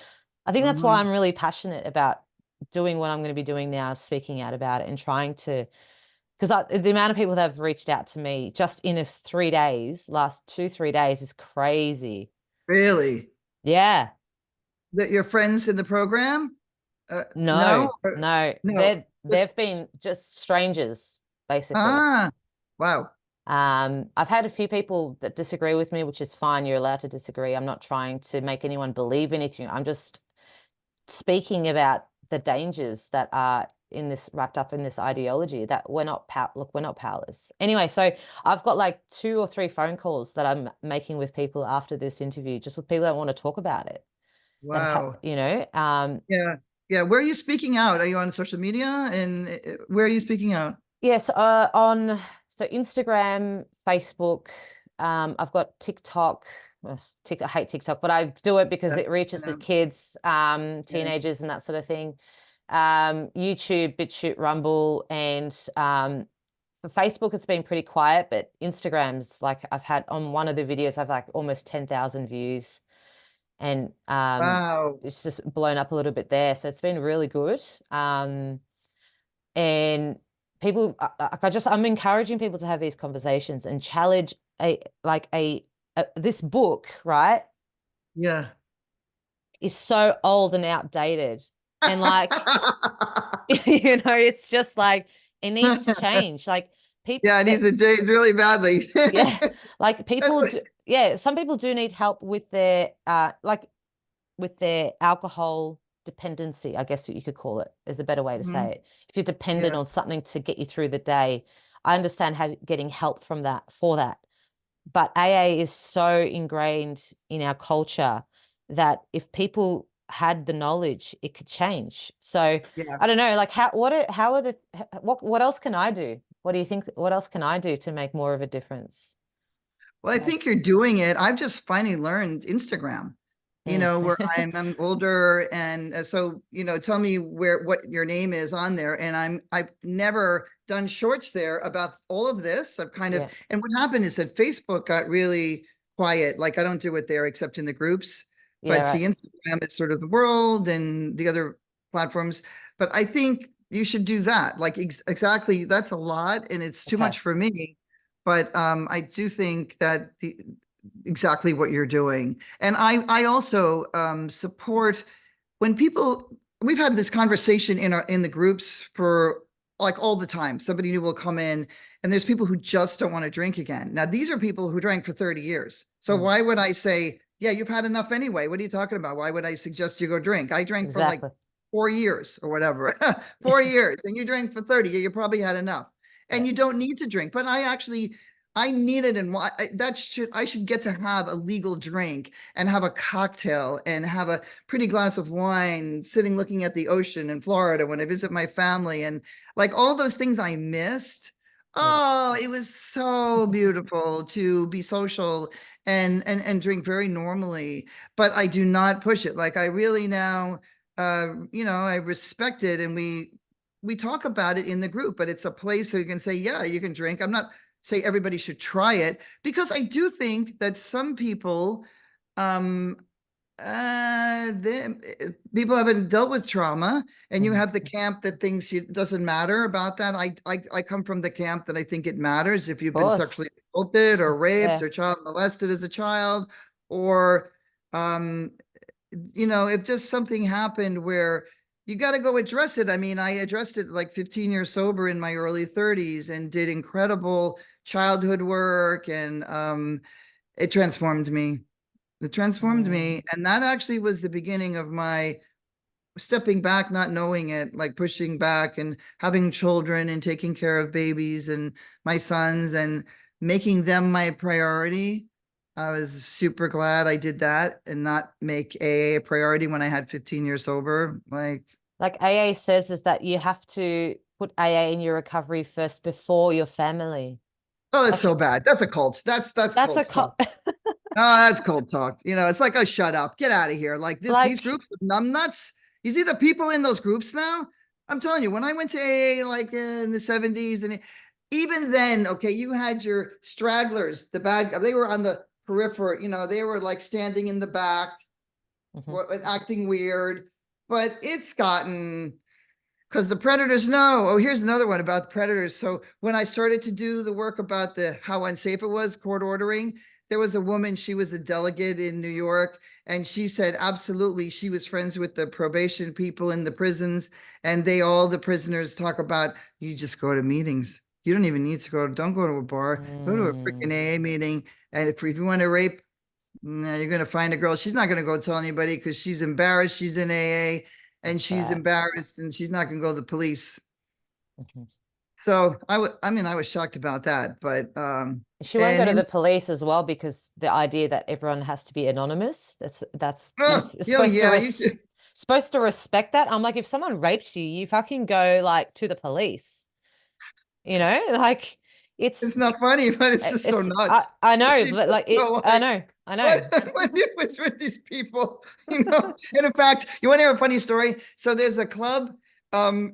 Speaker 1: I think that's why
Speaker 2: Mhm.
Speaker 1: I'm really passionate about doing what I'm going to be doing now, speaking out about it and trying to, because the amount of people that have reached out to me just in a 3 days, last 2, 3 days is crazy.
Speaker 2: Really?
Speaker 1: Yeah.
Speaker 2: That your friends in the program? No,
Speaker 1: No, no,
Speaker 2: no,
Speaker 1: they've
Speaker 2: just,
Speaker 1: been just strangers, basically.
Speaker 2: ah, wow.
Speaker 1: I've had a few people that disagree with me, which is fine. You're allowed to disagree. I'm not trying to make anyone believe anything. I'm just speaking about the dangers that are in this wrapped up in this ideology that we're not look, we're not powerless. Anyway, so I've got like 2 or 3 phone calls that I'm making with people after this interview, just with people that want to talk about it. That
Speaker 2: Wow. Yeah. Yeah. Where are you speaking out? Are you on social media? And where are you speaking out?
Speaker 1: yes, on so Instagram, Facebook, I've got TikTok. I hate TikTok, but I do it because
Speaker 2: Yeah,
Speaker 1: it
Speaker 2: I
Speaker 1: reaches the
Speaker 2: know.
Speaker 1: kids,
Speaker 2: Yeah.
Speaker 1: teenagers, and that sort of thing. YouTube, BitChute, Rumble, and for Facebook, it's been pretty quiet, but Instagram's like I've had on one of the videos, I've like almost 10,000 views, and
Speaker 2: Wow.
Speaker 1: it's just blown up a little bit there. So it's been really good. Um, and people I'm encouraging people to have these conversations and challenge a like a this book, right,
Speaker 2: Yeah.
Speaker 1: is so old and outdated, and like it's just like it needs to change, like people
Speaker 2: Yeah, it
Speaker 1: that
Speaker 2: needs to change really badly.
Speaker 1: yeah, like
Speaker 2: That's
Speaker 1: people do,
Speaker 2: like,
Speaker 1: yeah, some people do need help with their like with their alcohol dependency, I guess what you could call it, is a better way to say
Speaker 2: mhm,
Speaker 1: it. If you're dependent
Speaker 2: yeah,
Speaker 1: on something to get you through the day, I understand how getting help from that for that. But AA is so ingrained in our culture that if people had the knowledge, it could change. So
Speaker 2: yeah.
Speaker 1: I don't know, like how are the what else can I do? What do you think? What else can I do to make more of a difference?
Speaker 2: Well, I
Speaker 1: Like,
Speaker 2: think you're doing it. I've just finally learned Instagram,
Speaker 1: mm.
Speaker 2: where I'm older and so, tell me what your name is on there. And I've never done shorts there about all of this. I've kind of,
Speaker 1: Yeah,
Speaker 2: and what happened is that Facebook got really quiet. Like I don't do it there except in the groups,
Speaker 1: yeah,
Speaker 2: but
Speaker 1: right.
Speaker 2: see, Instagram is sort of the world and the other platforms. But I think you should do that. Like exactly, that's a lot and it's too
Speaker 1: Okay,
Speaker 2: much for me. But I do think that exactly what you're doing. And I also support when people, we've had this conversation in the groups for like all the time. Somebody new will come in and there's people who just don't want to drink again. Now, these are people who drank for 30 years. So
Speaker 1: mm.
Speaker 2: why would I say, yeah, you've had enough anyway? What are you talking about? Why would I suggest you go drink? I drank for like
Speaker 1: Exactly.
Speaker 2: 4 years or whatever, 4 years, and you drank for 30. Yeah, you probably had enough.
Speaker 1: Yeah.
Speaker 2: And you don't need to drink. But I need it, and I should get to have a legal drink and have a cocktail and have a pretty glass of wine sitting looking at the ocean in Florida when I visit my family, and like all those things I missed.
Speaker 1: Yeah.
Speaker 2: Oh, it was so beautiful to be social and drink very normally, but I do not push it. Like I really now, I respect it, and we talk about it in the group, but it's a place where you can say, yeah, you can drink. I'm not say everybody should try it because I do think that some people, um, people haven't dealt with trauma, and you
Speaker 1: Mhm.
Speaker 2: have the camp that thinks it doesn't matter about that. I come from the camp that I think it matters if you've
Speaker 1: Of
Speaker 2: been sexually
Speaker 1: course.
Speaker 2: assaulted or raped
Speaker 1: Yeah.
Speaker 2: or child molested as a child, or um, if just something happened where you got to go address it. I mean, I addressed it like 15 years sober in my early 30s and did incredible childhood work, and it transformed me. It transformed
Speaker 1: Mm.
Speaker 2: me. And that actually was the beginning of my stepping back, not knowing it, like pushing back and having children and taking care of babies and my sons and making them my priority. I was super glad I did that and not make AA a priority when I had 15 years sober. Like,
Speaker 1: Like AA says is that you have to put AA in your recovery first before your family.
Speaker 2: oh, that's so
Speaker 1: Like
Speaker 2: bad. That's a cult. That's
Speaker 1: that's a
Speaker 2: cult talk. Oh, that's cold talk. It's like, oh, shut up, get out of here. Like these
Speaker 1: like
Speaker 2: groups of numbnuts. You see the people in those groups now. I'm telling you, when I went to AA like in the 70s, and even then, okay, you had your stragglers, the bad guys. They were on the periphery. They were like standing in the back,
Speaker 1: mhm.
Speaker 2: acting weird. But it's gotten because the predators know. Oh, here's another one about the predators. So when I started to do the work about the how unsafe it was, court ordering, there was a woman, she was a delegate in New York, and she said absolutely she was friends with the probation people in the prisons, and all the prisoners talk about, you just go to meetings. You don't even need to don't go to a bar, go to a
Speaker 1: Mm,
Speaker 2: freaking AA meeting. And if you want to rape, no, you're going to find a girl. She's not going to go tell anybody because she's embarrassed. She's in AA and
Speaker 1: that's
Speaker 2: she's
Speaker 1: right.
Speaker 2: embarrassed and she's not going to go to the police.
Speaker 1: Mhm.
Speaker 2: So I mean, I was shocked about that, but,
Speaker 1: She won't go
Speaker 2: and
Speaker 1: to
Speaker 2: in,
Speaker 1: the police as well because the idea that everyone has to be anonymous, that's
Speaker 2: oh,
Speaker 1: it's
Speaker 2: yo,
Speaker 1: supposed to
Speaker 2: yeah, you should.
Speaker 1: supposed to respect that. I'm like, if someone rapes you, you fucking go like to the police, you know? Like it's
Speaker 2: It's not funny, but it's just so
Speaker 1: it's
Speaker 2: nuts.
Speaker 1: I know,
Speaker 2: You
Speaker 1: but
Speaker 2: just
Speaker 1: like
Speaker 2: go
Speaker 1: I
Speaker 2: like,
Speaker 1: know, I
Speaker 2: what
Speaker 1: know.
Speaker 2: what's with these people? And in fact, you want to hear a funny story? So there's a club.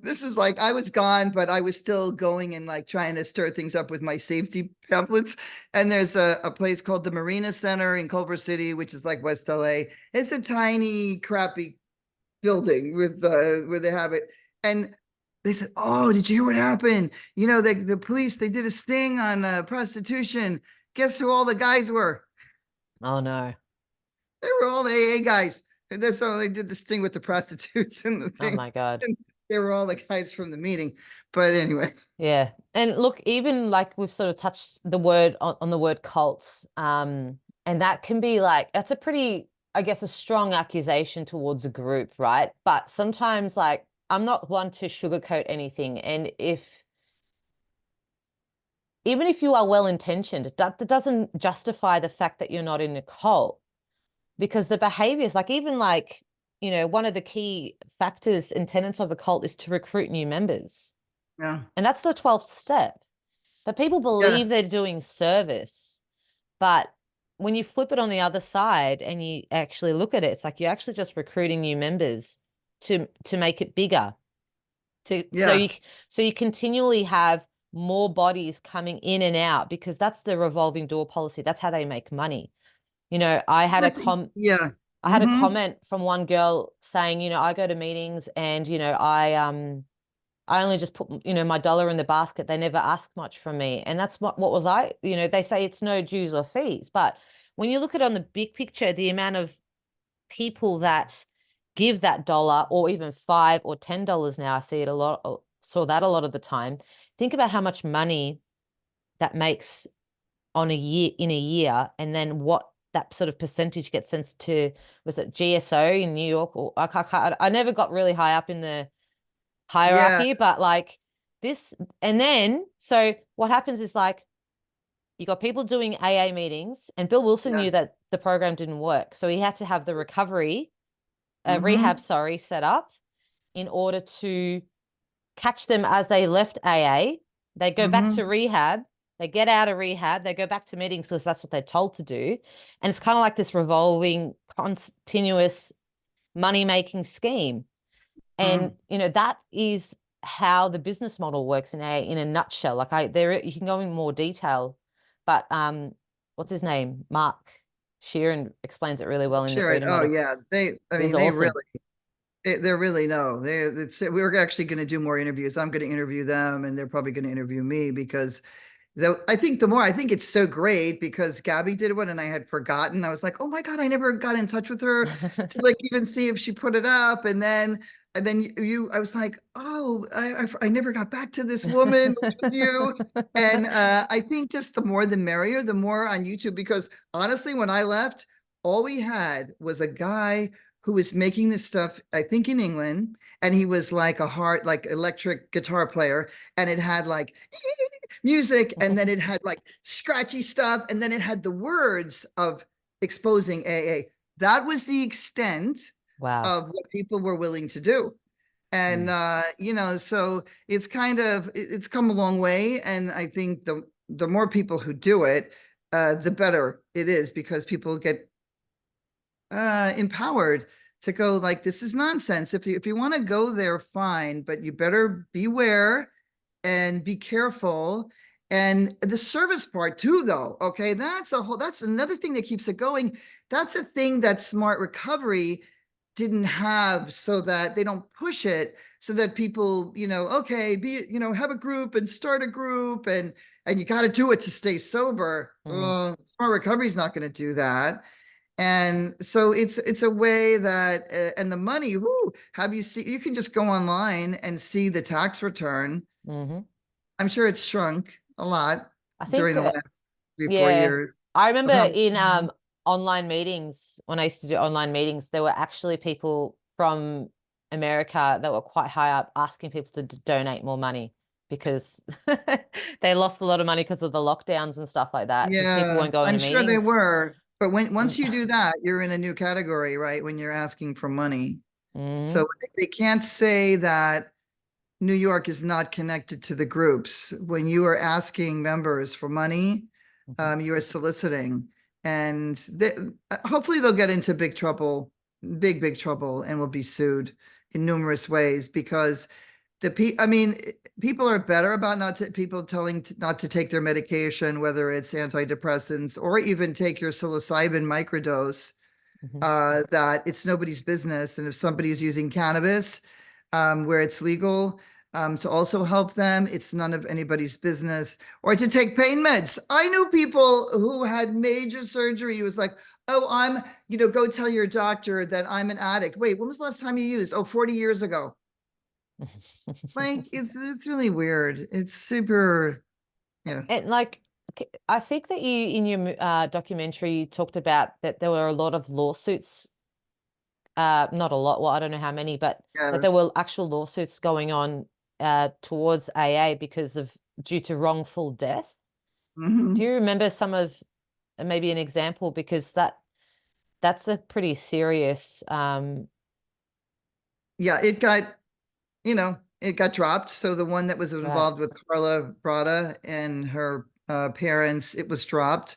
Speaker 2: This is like I was gone, but I was still going and like trying to stir things up with my safety pamphlets. And there's a place called the Marina Center in Culver City, which is like West LA. It's a tiny, crappy building with where they have it. And they said, "Oh, did you hear what happened? The police, they did a sting on prostitution. Guess who all the guys were?
Speaker 1: Oh no.
Speaker 2: They were all the AA guys. And that's how they did this thing with the prostitutes and the
Speaker 1: Oh
Speaker 2: thing.
Speaker 1: my God.
Speaker 2: And they were all the guys from the meeting. But anyway,
Speaker 1: Yeah. And look, even like we've sort of touched the word on the word cults. And that can be like, that's a pretty, I guess, a strong accusation towards a group, right? But sometimes like I'm not one to sugarcoat anything. And even if you are well intentioned, that doesn't justify the fact that you're not in a cult because the behaviors, like even like, one of the key factors and tenets of a cult is to recruit new members.
Speaker 2: yeah,
Speaker 1: And that's the 12th step. But people
Speaker 2: yeah,
Speaker 1: believe they're doing service. But when you flip it on the other side and you actually look at it, it's like you're actually just recruiting new members to make it bigger. To
Speaker 2: yeah.
Speaker 1: so you continually have more bodies coming in and out because that's the revolving door policy. That's how they make money. You know,
Speaker 2: That's yeah.
Speaker 1: I had a
Speaker 2: Mm-hmm.
Speaker 1: comment from one girl saying, I go to meetings and I only just put, my dollar in the basket. They never ask much from me. And that's what was they say it's no dues or fees. But when you look at it on the big picture, the amount of people that give that dollar or even $5 or $10 now, I see it a lot, saw that a lot of the time. Think about how much money that makes on a year in a year, and then what that sort of percentage gets sent to, was it GSO in New York? Or I never got really high up in the
Speaker 2: Yeah.
Speaker 1: hierarchy, but like this, and then so what happens is like you got people doing AA meetings, and Bill Wilson
Speaker 2: Yeah.
Speaker 1: knew that the program didn't work, so he had to have the rehab,
Speaker 2: Mm-hmm.
Speaker 1: sorry, set up in order to catch them as they left AA. They go back to
Speaker 2: Mm-hmm.
Speaker 1: rehab. They get out of rehab. They go back to meetings because that's what they're told to do, and it's kind of like this revolving, continuous money making scheme. And
Speaker 2: Mm-hmm.
Speaker 1: that is how the business model works in a nutshell. Like there you can go in more detail, but what's his name? Mark Sheeran explains it really well in the
Speaker 2: Sure.
Speaker 1: Freedom
Speaker 2: Oh
Speaker 1: Model.
Speaker 2: yeah. I
Speaker 1: It was
Speaker 2: mean, they really
Speaker 1: awesome.
Speaker 2: they're really no. We were actually going to do more interviews. I'm going to interview them, and they're probably going to interview me because I think the more I think it's so great because Gabby did one and I had forgotten. I was like, oh my God, I never got in touch with her to like even see if she put it up. And then I was like, oh, I never got back to this woman, which was you. And I think just the more the merrier, the more on YouTube, because honestly, when I left, all we had was a guy who was making this stuff, I think in England, and he was like like electric guitar player, and it had like music, and then it had like scratchy stuff, and then it had the words of exposing AA. That was the extent
Speaker 1: Wow.
Speaker 2: of what people were willing to do. And
Speaker 1: Mm.
Speaker 2: so it's come a long way. And I think the more people who do it, the better it is, because people get empowered to go like, this is nonsense. If you want to go there, fine, but you better beware and be careful. And the service part too, though, okay, that's another thing that keeps it going. That's a thing that Smart Recovery didn't have, so that they don't push it. so that people, okay, have a group and start a group, and you got to do it to stay sober.
Speaker 1: Mm,
Speaker 2: Smart recovery is not going to do that. And so it's a way that, and the money, have you see, you can just go online and see the tax return.
Speaker 1: hmm.
Speaker 2: I'm sure it's shrunk a lot
Speaker 1: I think,
Speaker 2: during the last 3, 4
Speaker 1: yeah,
Speaker 2: years
Speaker 1: I
Speaker 2: of
Speaker 1: remember
Speaker 2: how.
Speaker 1: in online meetings, when I used to do online meetings, there were actually people from America that were quite high up asking people to donate more money because they lost a lot of money because of the lockdowns and stuff like that because people
Speaker 2: Yeah,
Speaker 1: weren't going
Speaker 2: I'm
Speaker 1: to
Speaker 2: sure they
Speaker 1: meetings.
Speaker 2: were. But once
Speaker 1: And
Speaker 2: you do that, you're in a new category, right? When you're asking for money.
Speaker 1: Mhm,
Speaker 2: So they can't say that New York is not connected to the groups. When you are asking members for money,
Speaker 1: mhm,
Speaker 2: you are soliciting, and hopefully they'll get into big trouble, big trouble, and will be sued in numerous ways because I mean, people are better about people telling not to take their medication, whether it's antidepressants or even take your psilocybin microdose,
Speaker 1: mhm,
Speaker 2: that it's nobody's business. And if somebody's using cannabis, where it's legal, to also help them, it's none of anybody's business. Or to take pain meds. I knew people who had major surgery. It was like, oh, go tell your doctor that I'm an addict. Wait, when was the last time you used? Oh, 40 years ago. Like, it's really weird. It's super, yeah.
Speaker 1: And like, I think that you in your documentary you talked about that there were a lot of lawsuits, not a lot, well, I don't know how many, but that
Speaker 2: Yeah.
Speaker 1: there were actual lawsuits going on towards AA because of due to wrongful death. Do
Speaker 2: Mhm.
Speaker 1: you remember some of maybe an example? Because that's a pretty serious
Speaker 2: Yeah, it got dropped. So the one that was
Speaker 1: right.
Speaker 2: involved with Carla Brada and her parents, it was dropped.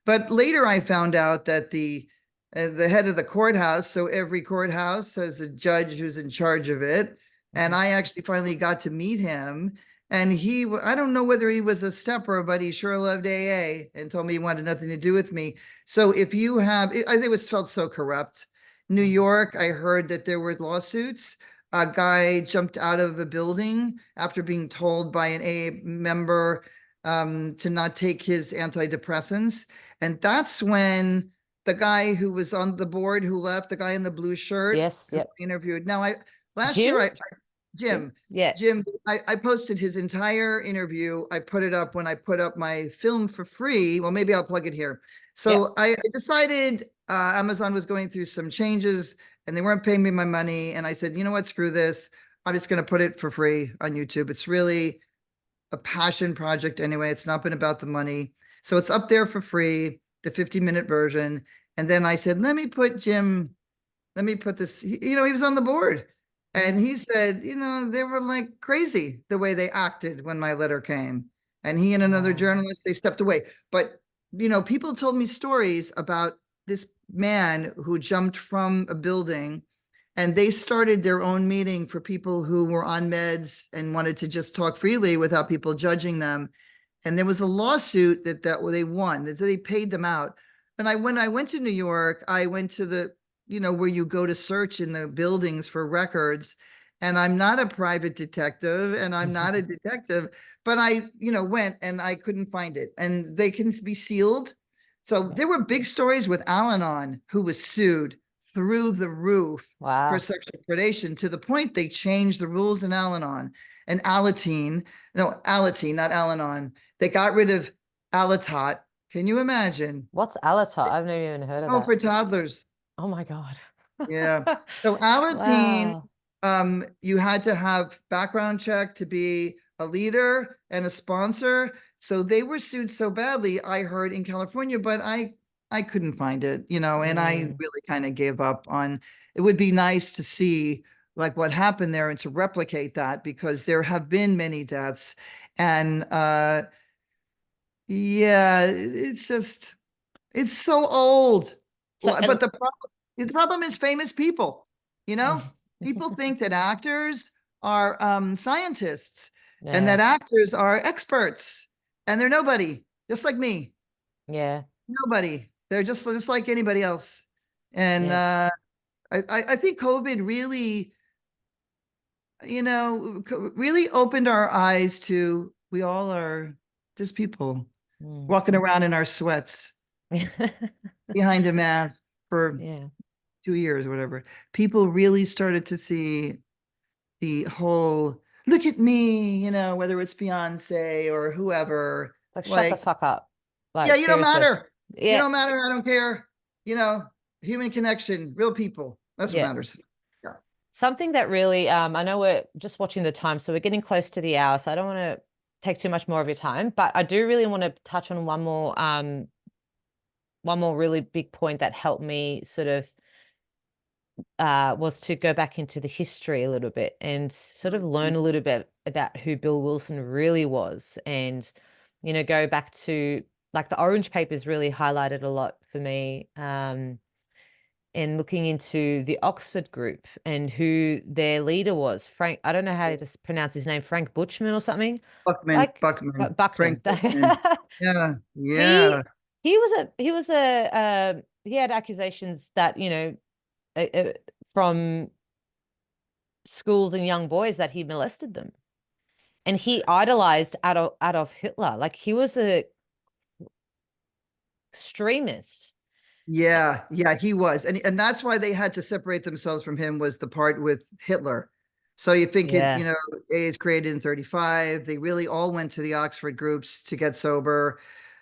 Speaker 2: But later I found out that the head of the courthouse, so every courthouse has a judge who's in charge of it, and
Speaker 1: Mhm,
Speaker 2: I actually finally got to meet him. And I don't know whether he was a stepper, but he sure loved AA and told me he wanted nothing to do with me. So if you have, I think it was felt so corrupt. New
Speaker 1: mhm,
Speaker 2: York, I heard that there were lawsuits. A guy jumped out of a building after being told by an AA member, to not take his antidepressants. And that's when the guy who was on the board who left, the guy in the blue shirt
Speaker 1: yes,
Speaker 2: who
Speaker 1: yep.
Speaker 2: I interviewed. Now, last
Speaker 1: Jim?
Speaker 2: year,
Speaker 1: Jim?
Speaker 2: Jim,
Speaker 1: Yeah,
Speaker 2: Jim, I posted his entire interview. I put it up when I put up my film for free. Well, maybe I'll plug it here.
Speaker 1: yep.
Speaker 2: So I decided, Amazon was going through some changes and they weren't paying me my money. And I said, you know what, screw this. I'm just going to put it for free on YouTube. It's really a passion project anyway. It's not been about the money. So it's up there for free, the 50-minute version. And then I said, let me put this, he was on the board. And
Speaker 1: Mm,
Speaker 2: he said, they were like crazy the way they acted when my letter came. And he and another
Speaker 1: wow.
Speaker 2: journalist, they stepped away. But, people told me stories about this man who jumped from a building, and they started their own meeting for people who were on meds and wanted to just talk freely without people judging them. And there was a lawsuit that they won, that they paid them out. And when I went to New York, I went to where you go to search in the buildings for records. And I'm not a private detective and I'm not a detective, but I, went and I couldn't find it. And they can be sealed. So
Speaker 1: Yeah.
Speaker 2: there were big stories with Al-Anon, who was sued through the roof for
Speaker 1: Wow.
Speaker 2: sexual predation, to the point they changed the rules in Al-Anon and Alateen. No, Alateen, not Al-Anon. They got rid of Alatot. Can you imagine?
Speaker 1: What's Alatar? I've never even heard of
Speaker 2: Oh,
Speaker 1: that.
Speaker 2: for toddlers.
Speaker 1: Oh my God.
Speaker 2: Yeah. So Alateen,
Speaker 1: Wow.
Speaker 2: you had to have background check to be a leader and a sponsor. So they were sued so badly, I heard, in California, but I couldn't find it, and I
Speaker 1: Mm.
Speaker 2: really kind of gave up on. It would be nice to see like what happened there and to replicate that, because there have been many deaths. And yeah, it's so old.
Speaker 1: So,
Speaker 2: But the problem is famous people. You know, people think that actors are scientists and
Speaker 1: yeah,
Speaker 2: that actors are experts, and they're nobody, just like me.
Speaker 1: yeah,
Speaker 2: Nobody. They're just like anybody else. And
Speaker 1: yeah.
Speaker 2: I think COVID really really opened our eyes to we all are just people
Speaker 1: Mm.
Speaker 2: walking around in our sweats behind a mask for
Speaker 1: Yeah.
Speaker 2: 2 years or whatever. People really started to see the whole look at me, whether it's Beyonce or whoever,
Speaker 1: Like, shut the
Speaker 2: like,
Speaker 1: fuck up.
Speaker 2: yeah,
Speaker 1: Like,
Speaker 2: you don't
Speaker 1: seriously.
Speaker 2: matter. You
Speaker 1: Yeah.
Speaker 2: don't matter. I don't care. You know, human connection, real people. That's what
Speaker 1: Yeah.
Speaker 2: matters. Yeah.
Speaker 1: Something that really, I know we're just watching the time, so we're getting close to the hour, so I don't want to take too much more of your time, but I do really want to touch on one more really big point that helped me sort of was to go back into the history a little bit and sort of learn a little bit about who Bill Wilson really was, and go back to, like, the Orange Papers really highlighted a lot for me, and looking into the Oxford group and who their leader was. Frank, I don't know how to pronounce his name, Frank Butchman or something,
Speaker 2: Buckman,
Speaker 1: like,
Speaker 2: Buckman,
Speaker 1: Buckman.
Speaker 2: Frank Buckman. Yeah,
Speaker 1: he
Speaker 2: yeah,
Speaker 1: he had accusations that, from schools and young boys, that he molested them, and he idolized Adolf Hitler. Like, he was a extremist.
Speaker 2: yeah. He was, and that's why they had to separate themselves from him. Was the part with Hitler? So you think
Speaker 1: Yeah.
Speaker 2: A is created in 35. They really all went to the Oxford groups to get sober.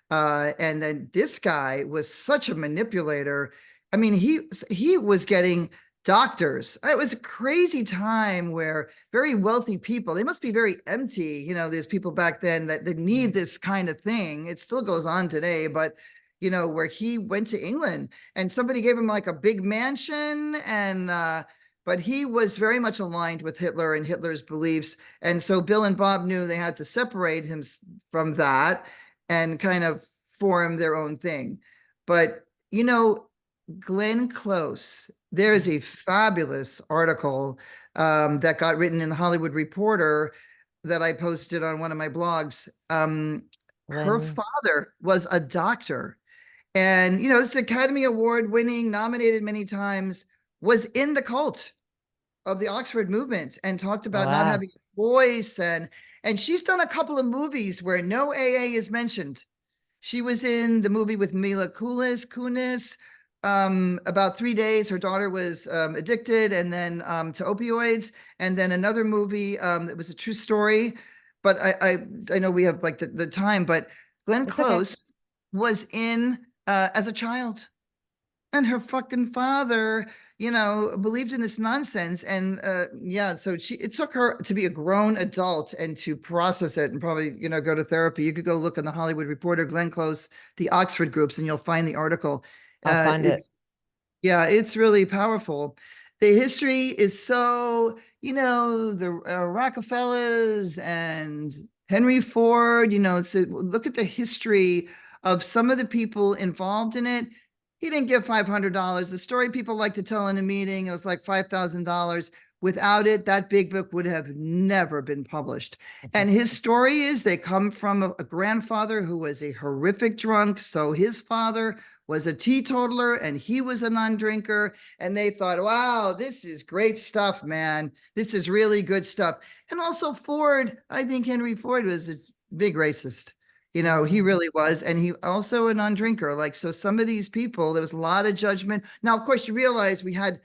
Speaker 2: And then this guy was such a manipulator. I mean, he was getting doctors. It was a crazy time where very wealthy people, they must be very empty. There's people back then that need this kind of thing. It still goes on today, but where he went to England and somebody gave him like a big mansion and but he was very much aligned with Hitler and Hitler's beliefs. And so Bill and Bob knew they had to separate him from that and kind of form their own thing. But, Glenn Close, there's a fabulous article that got written in the Hollywood Reporter that I posted on one of my blogs. Her
Speaker 1: Glenn.
Speaker 2: father was a doctor. And, this Academy Award winning, nominated many times, was in the cult of the Oxford movement and talked
Speaker 1: Oh,
Speaker 2: about not
Speaker 1: wow.
Speaker 2: having a voice. And she's done a couple of movies where no AA is mentioned. She was in the movie with Mila Kunis. About 3 days, her daughter was addicted and then to opioids. And then another movie that was a true story. But I know we have like the time, but Glenn
Speaker 1: It's okay.
Speaker 2: Close was in as a child. And her fucking father, believed in this nonsense. And yeah, so it took her to be a grown adult and to process it and probably, go to therapy. You could go look in the Hollywood Reporter, Glenn Close, the Oxford groups, and you'll find the article.
Speaker 1: I'll find it.
Speaker 2: It's Yeah, it's really powerful. The history is so, the Rockefellers and Henry Ford, look at the history of some of the people involved in it. He didn't get $500. The story people like to tell in a meeting, it was like $5,000. Without it, that big book would have never been published. And his story is they come from a grandfather who was a horrific drunk. So his father was a teetotaler and he was a non-drinker. And they thought, wow, this is great stuff, man. This is really good stuff. And also Ford, I think Henry Ford was a big racist. He
Speaker 1: Mm.
Speaker 2: really was. And he also a non-drinker. Like, so some of these people, there was a lot of judgment. Now, of course, you realize we had,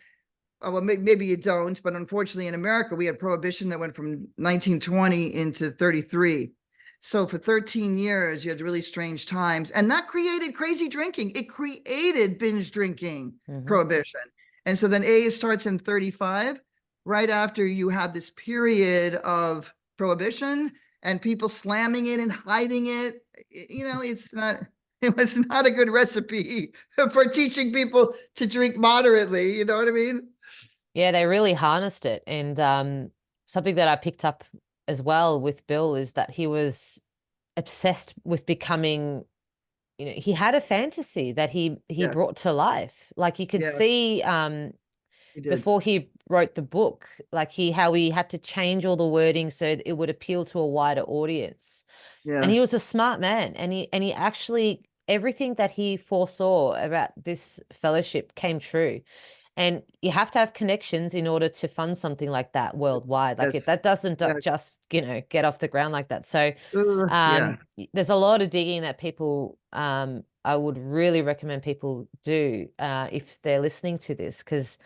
Speaker 2: well, maybe you don't, but unfortunately in America, we had prohibition that went from 1920 into 33. So for 13 years, you had really strange times. And that created crazy drinking. It created binge drinking
Speaker 1: Hmm.
Speaker 2: prohibition. And so then A starts in 35, right after you have this period of prohibition and people slamming it and hiding it. It was not a good recipe for teaching people to drink moderately. You know what I mean?
Speaker 1: Yeah, they really harnessed it. And something that I picked up as well with Bill is that he was obsessed with becoming, he had a fantasy that he
Speaker 2: Yeah,
Speaker 1: brought to life. Like, you could
Speaker 2: yeah,
Speaker 1: see
Speaker 2: he did.
Speaker 1: before he wrote the book, like, how he had to change all the wording so it would appeal to a wider audience. And
Speaker 2: Yeah,
Speaker 1: he was a smart man, and he actually, everything that he foresaw about this fellowship came true. And you have to have connections in order to fund something like that worldwide. Like
Speaker 2: Yes.
Speaker 1: that doesn't
Speaker 2: Yeah.
Speaker 1: just, get off the ground like that. So
Speaker 2: Yeah.
Speaker 1: there's a lot of digging that people, I would really recommend people do if they're listening to this, because,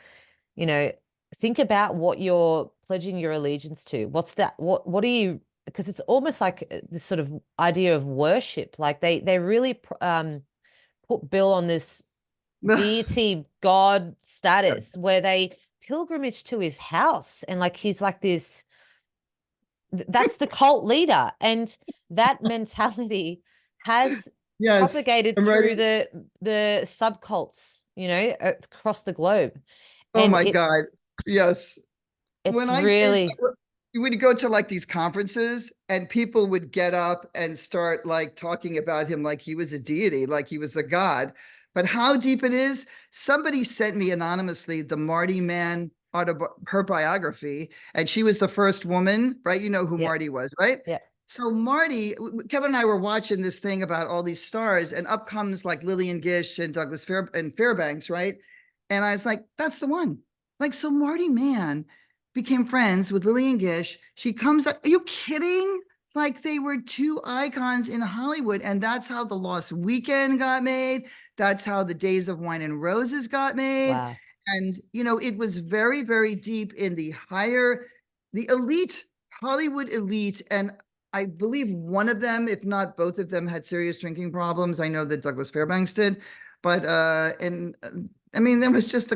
Speaker 1: you know, think about what you're pledging your allegiance to. What's that? What are you? Because it's almost like this sort of idea of worship. Like they really put Bill on this deity god
Speaker 2: Yeah.
Speaker 1: status where they pilgrimage to his house, and like he's like this, that's the cult leader, and that mentality has
Speaker 2: Yes.
Speaker 1: propagated
Speaker 2: I'm
Speaker 1: through
Speaker 2: ready.
Speaker 1: the subcults, across the globe.
Speaker 2: Oh
Speaker 1: And
Speaker 2: my God. Yes.
Speaker 1: it's
Speaker 2: When I did,
Speaker 1: really,
Speaker 2: you would go to like these conferences and people would get up and start like talking about him like he was a deity, like he was a god. But how deep it is, somebody sent me anonymously the Marty Mann her biography, and she was the first woman, right? You know who
Speaker 1: yeah,
Speaker 2: Marty was, right?
Speaker 1: yeah,
Speaker 2: So Marty, Kevin and I were watching this thing about all these stars, and up comes like Lillian Gish and Fairbanks, right? And I was like, that's the one. Like, so Marty Mann became friends with Lillian Gish. She comes up, are you kidding? Like they were two icons in Hollywood. And that's how The Lost Weekend got made. That's how The Days of Wine and Roses got made.
Speaker 1: wow,
Speaker 2: And, it was very, very deep in the elite, Hollywood elite. And I believe one of them, if not both of them, had serious drinking problems. I know that Douglas Fairbanks did. But, I mean, there was just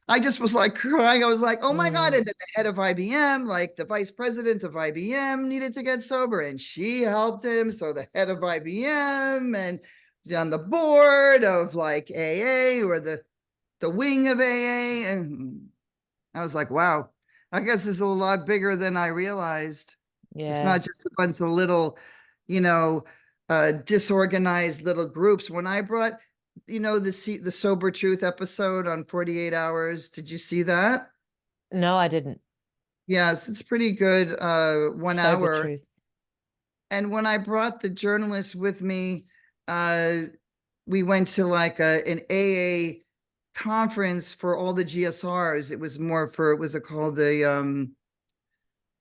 Speaker 2: I just was like crying. I was like, oh my God.
Speaker 1: mm,
Speaker 2: And then the head of IBM, like the vice president of IBM, needed to get sober and she helped him. So the head of IBM and on the board of like AA or the wing of AA. And I was like, wow, I guess it's a lot bigger than I realized. It's
Speaker 1: yeah.
Speaker 2: not just a bunch of little, you know, disorganized little groups. When I brought, the Sober Truth episode on 48 Hours, did you see that?
Speaker 1: No, I didn't.
Speaker 2: Yes, it's pretty good. 1
Speaker 1: Sober
Speaker 2: hour.
Speaker 1: truth.
Speaker 2: And when I brought the journalist with me, uh, we went to like an AA conference for all the GSRs. It was more for, it was called the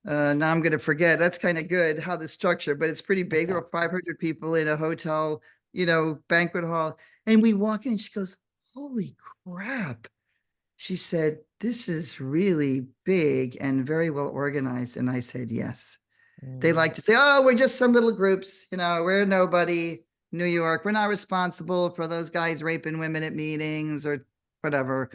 Speaker 2: now I'm going to forget. That's kind of good how the structure, but it's pretty big.
Speaker 1: That's
Speaker 2: There
Speaker 1: it.
Speaker 2: were 500 people in a hotel, banquet hall. And we walk in and she goes, holy crap. She said, this is really big and very well organized. And I said, yes. They
Speaker 1: Mm.
Speaker 2: like to say, oh, we're just some little groups. We're nobody. New York, we're not responsible for those guys raping women at meetings or whatever,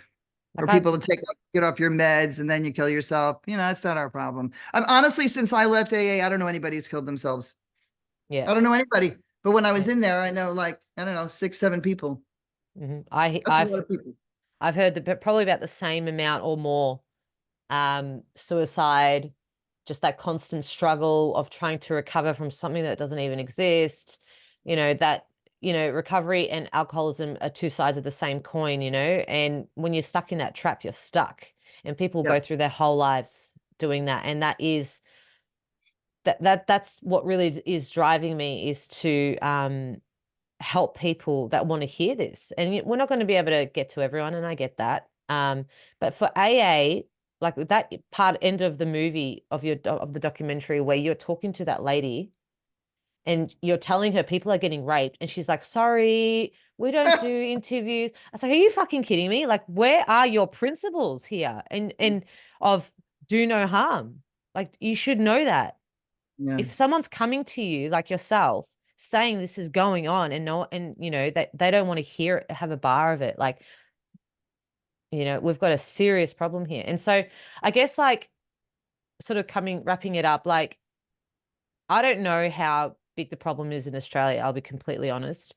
Speaker 2: or
Speaker 1: Like
Speaker 2: people to get off your meds and then you kill yourself. That's not our problem. Honestly, since I left AA, I don't know anybody who's killed themselves.
Speaker 1: yeah,
Speaker 2: I don't know anybody. But when I was
Speaker 1: yeah.
Speaker 2: in there, I know like, I don't know, 6, 7 people. That's a lot of people.
Speaker 1: I've heard that probably about the same amount or more, suicide, just that constant struggle of trying to recover from something that doesn't even exist. That, recovery and alcoholism are two sides of the same coin, and when you're stuck in that trap, you're stuck. And people go
Speaker 2: Yep.
Speaker 1: through their whole lives doing that. And that's what really is driving me, is to help people that want to hear this. And we're not going to be able to get to everyone, and I get that. But for AA, like that part end of the movie of the documentary where you're talking to that lady and you're telling her people are getting raped, and she's like, sorry, we don't do interviews. I was like, are you fucking kidding me? Like, where are your principles here? And of do no harm. Like, you should know that
Speaker 2: Yeah.
Speaker 1: if someone's coming to you like yourself saying this is going on, and no, and that they don't want to hear it, have a bar of it, like, we've got a serious problem here. And so I guess, like, sort of wrapping it up, like, I don't know how big the problem is in Australia, I'll be completely honest.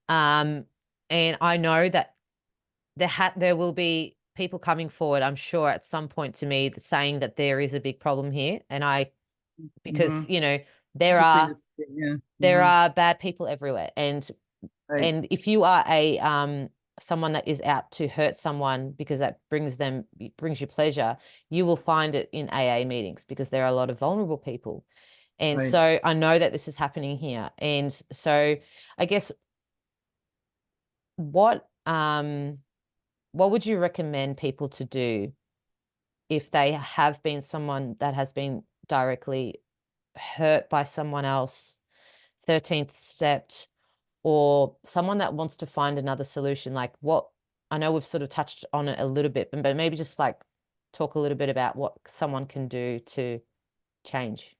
Speaker 1: um and I know that there will be people coming forward, I'm sure, at some point to me, saying that there is a big problem here, and because
Speaker 2: Mm-hmm.
Speaker 1: there
Speaker 2: Interesting.
Speaker 1: are
Speaker 2: Yeah.
Speaker 1: there
Speaker 2: Mm-hmm.
Speaker 1: are bad people everywhere. And
Speaker 2: Right.
Speaker 1: if you are a someone that is out to hurt someone because that brings you pleasure, you will find it in AA meetings, because there are a lot of vulnerable people. And
Speaker 2: Right.
Speaker 1: so I know that this is happening here. And so I guess what what would you recommend people to do if they have been someone that has been directly hurt by someone else, 13th stepped, or someone that wants to find another solution? Like, what, I know we've sort of touched on it a little bit, but maybe just like talk a little bit about what someone can do to change.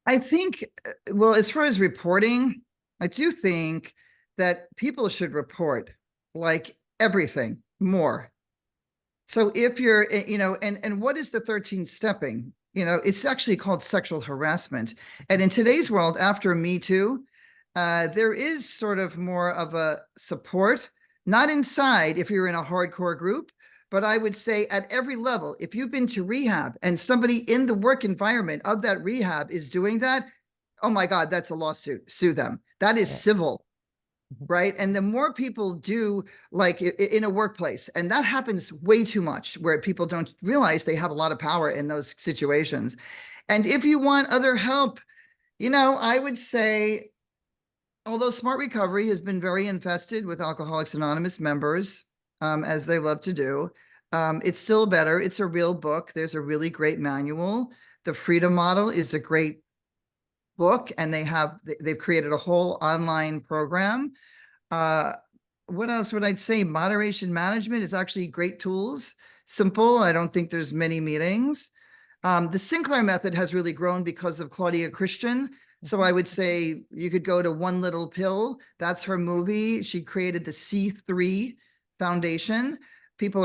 Speaker 2: I think, well, as far as reporting, I do think that people should report like everything more. So if you're, and what is the 13 stepping? It's actually called sexual harassment. And in today's world, after Me Too, there is sort of more of a support, not inside if you're in a hardcore group, but I would say at every level, if you've been to rehab and somebody in the work environment of that rehab is doing that, oh my God, that's a lawsuit. Sue them. That is
Speaker 1: Yeah.
Speaker 2: civil,
Speaker 1: Mhm.
Speaker 2: right? And the more people do, like in a workplace, and that happens way too much, where people don't realize they have a lot of power in those situations. And if you want other help, I would say, although Smart Recovery has been very infested with Alcoholics Anonymous members, as they love to do, it's still better. It's a real book. There's a really great manual. The Freedom Model is a great book, and they've created a whole online program. uh, what else would I say? Moderation management is actually great tools. Simple. I don't think there's many meetings. The Sinclair method has really grown because of Claudia Christian. So
Speaker 1: Mhm.
Speaker 2: I would say you could go to One Little Pill. That's her movie. She created the C3 Foundation. People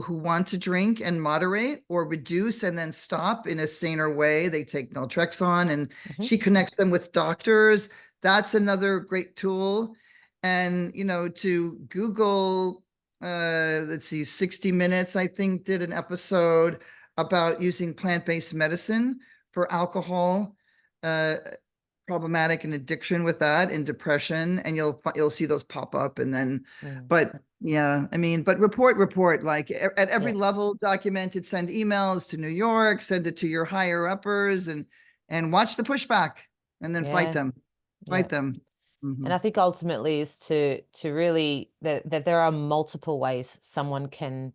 Speaker 2: who want to drink and moderate or reduce and then stop in a saner way. They take naltrexone, and
Speaker 1: Mhm.
Speaker 2: she connects them with doctors. That's another great tool. And, to Google, let's see, 60 Minutes, I think, did an episode about using plant-based medicine for alcohol, uh, problematic and addiction with that, and depression, and you'll see those pop up. And then,
Speaker 1: Mm.
Speaker 2: but yeah, I mean, but report like at every
Speaker 1: Yeah.
Speaker 2: level, documented, send emails to New York, send it to your higher uppers, and watch the pushback, and then fight
Speaker 1: Yeah.
Speaker 2: them,
Speaker 1: Yeah.
Speaker 2: fight them.
Speaker 1: And
Speaker 2: Mhm.
Speaker 1: I think ultimately is to really that there are multiple ways someone can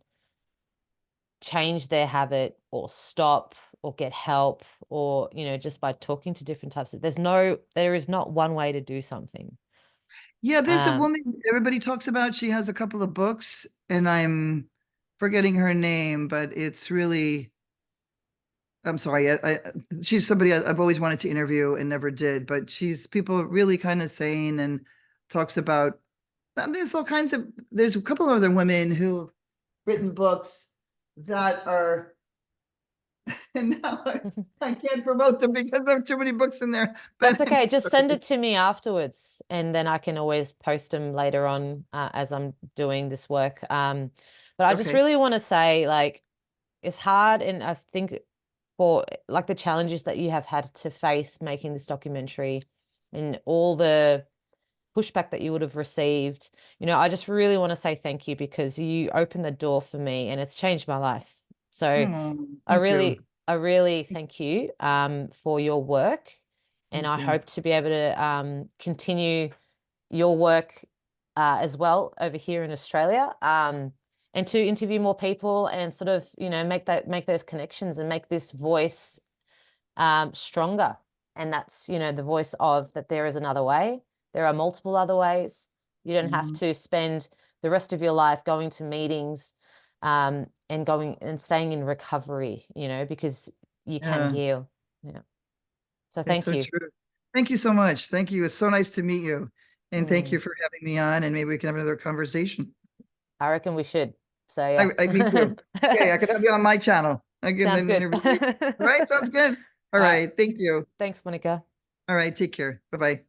Speaker 1: change their habit or stop or get help, or just by talking to different types of, there is not one way to do something.
Speaker 2: Yeah, there's a
Speaker 1: um
Speaker 2: woman everybody talks about. She has a couple of books, and I'm forgetting her name, but it's really, I'm sorry. She's somebody I've always wanted to interview and never did, but she's people really kind of sane, and talks about, I mean, there's a couple of other women who've written books that are, and now I can't promote them because there are too many books in there.
Speaker 1: That's
Speaker 2: But
Speaker 1: okay. Just send it to me afterwards, and then I can always post them later on, as I'm doing this work. But I just
Speaker 2: okay.
Speaker 1: really want to say, like, it's hard, and I think for like the challenges that you have had to face making this documentary and all the pushback that you would have received, I just really want to say thank you, because you opened the door for me and it's changed my life. So
Speaker 2: Oh,
Speaker 1: I
Speaker 2: thank you.
Speaker 1: really, I really thank you for your work, and
Speaker 2: Thank
Speaker 1: I
Speaker 2: you.
Speaker 1: hope to be able to continue your work as well over here in Australia, and to interview more people and sort of make those connections and make this voice stronger. And that's the voice of that there is another way. There are multiple other ways. You don't have
Speaker 2: Mhm.
Speaker 1: to spend the rest of your life going to meetings and going and staying in recovery, because you can
Speaker 2: Yeah.
Speaker 1: heal. Yeah. So
Speaker 2: It's
Speaker 1: thank
Speaker 2: so
Speaker 1: you.
Speaker 2: true. Thank you so much. Thank you. It's so nice to meet you. And thank you
Speaker 1: Mm,
Speaker 2: for having me on. And maybe we can have another conversation.
Speaker 1: I reckon we should. So
Speaker 2: Me too. Okay,
Speaker 1: yeah.
Speaker 2: I could have you on my channel. I can
Speaker 1: Sounds
Speaker 2: then
Speaker 1: good.
Speaker 2: interview you. All right, sounds good. All
Speaker 1: All right.
Speaker 2: right, thank you.
Speaker 1: Thanks, Monica.
Speaker 2: All right, take care. Bye-bye.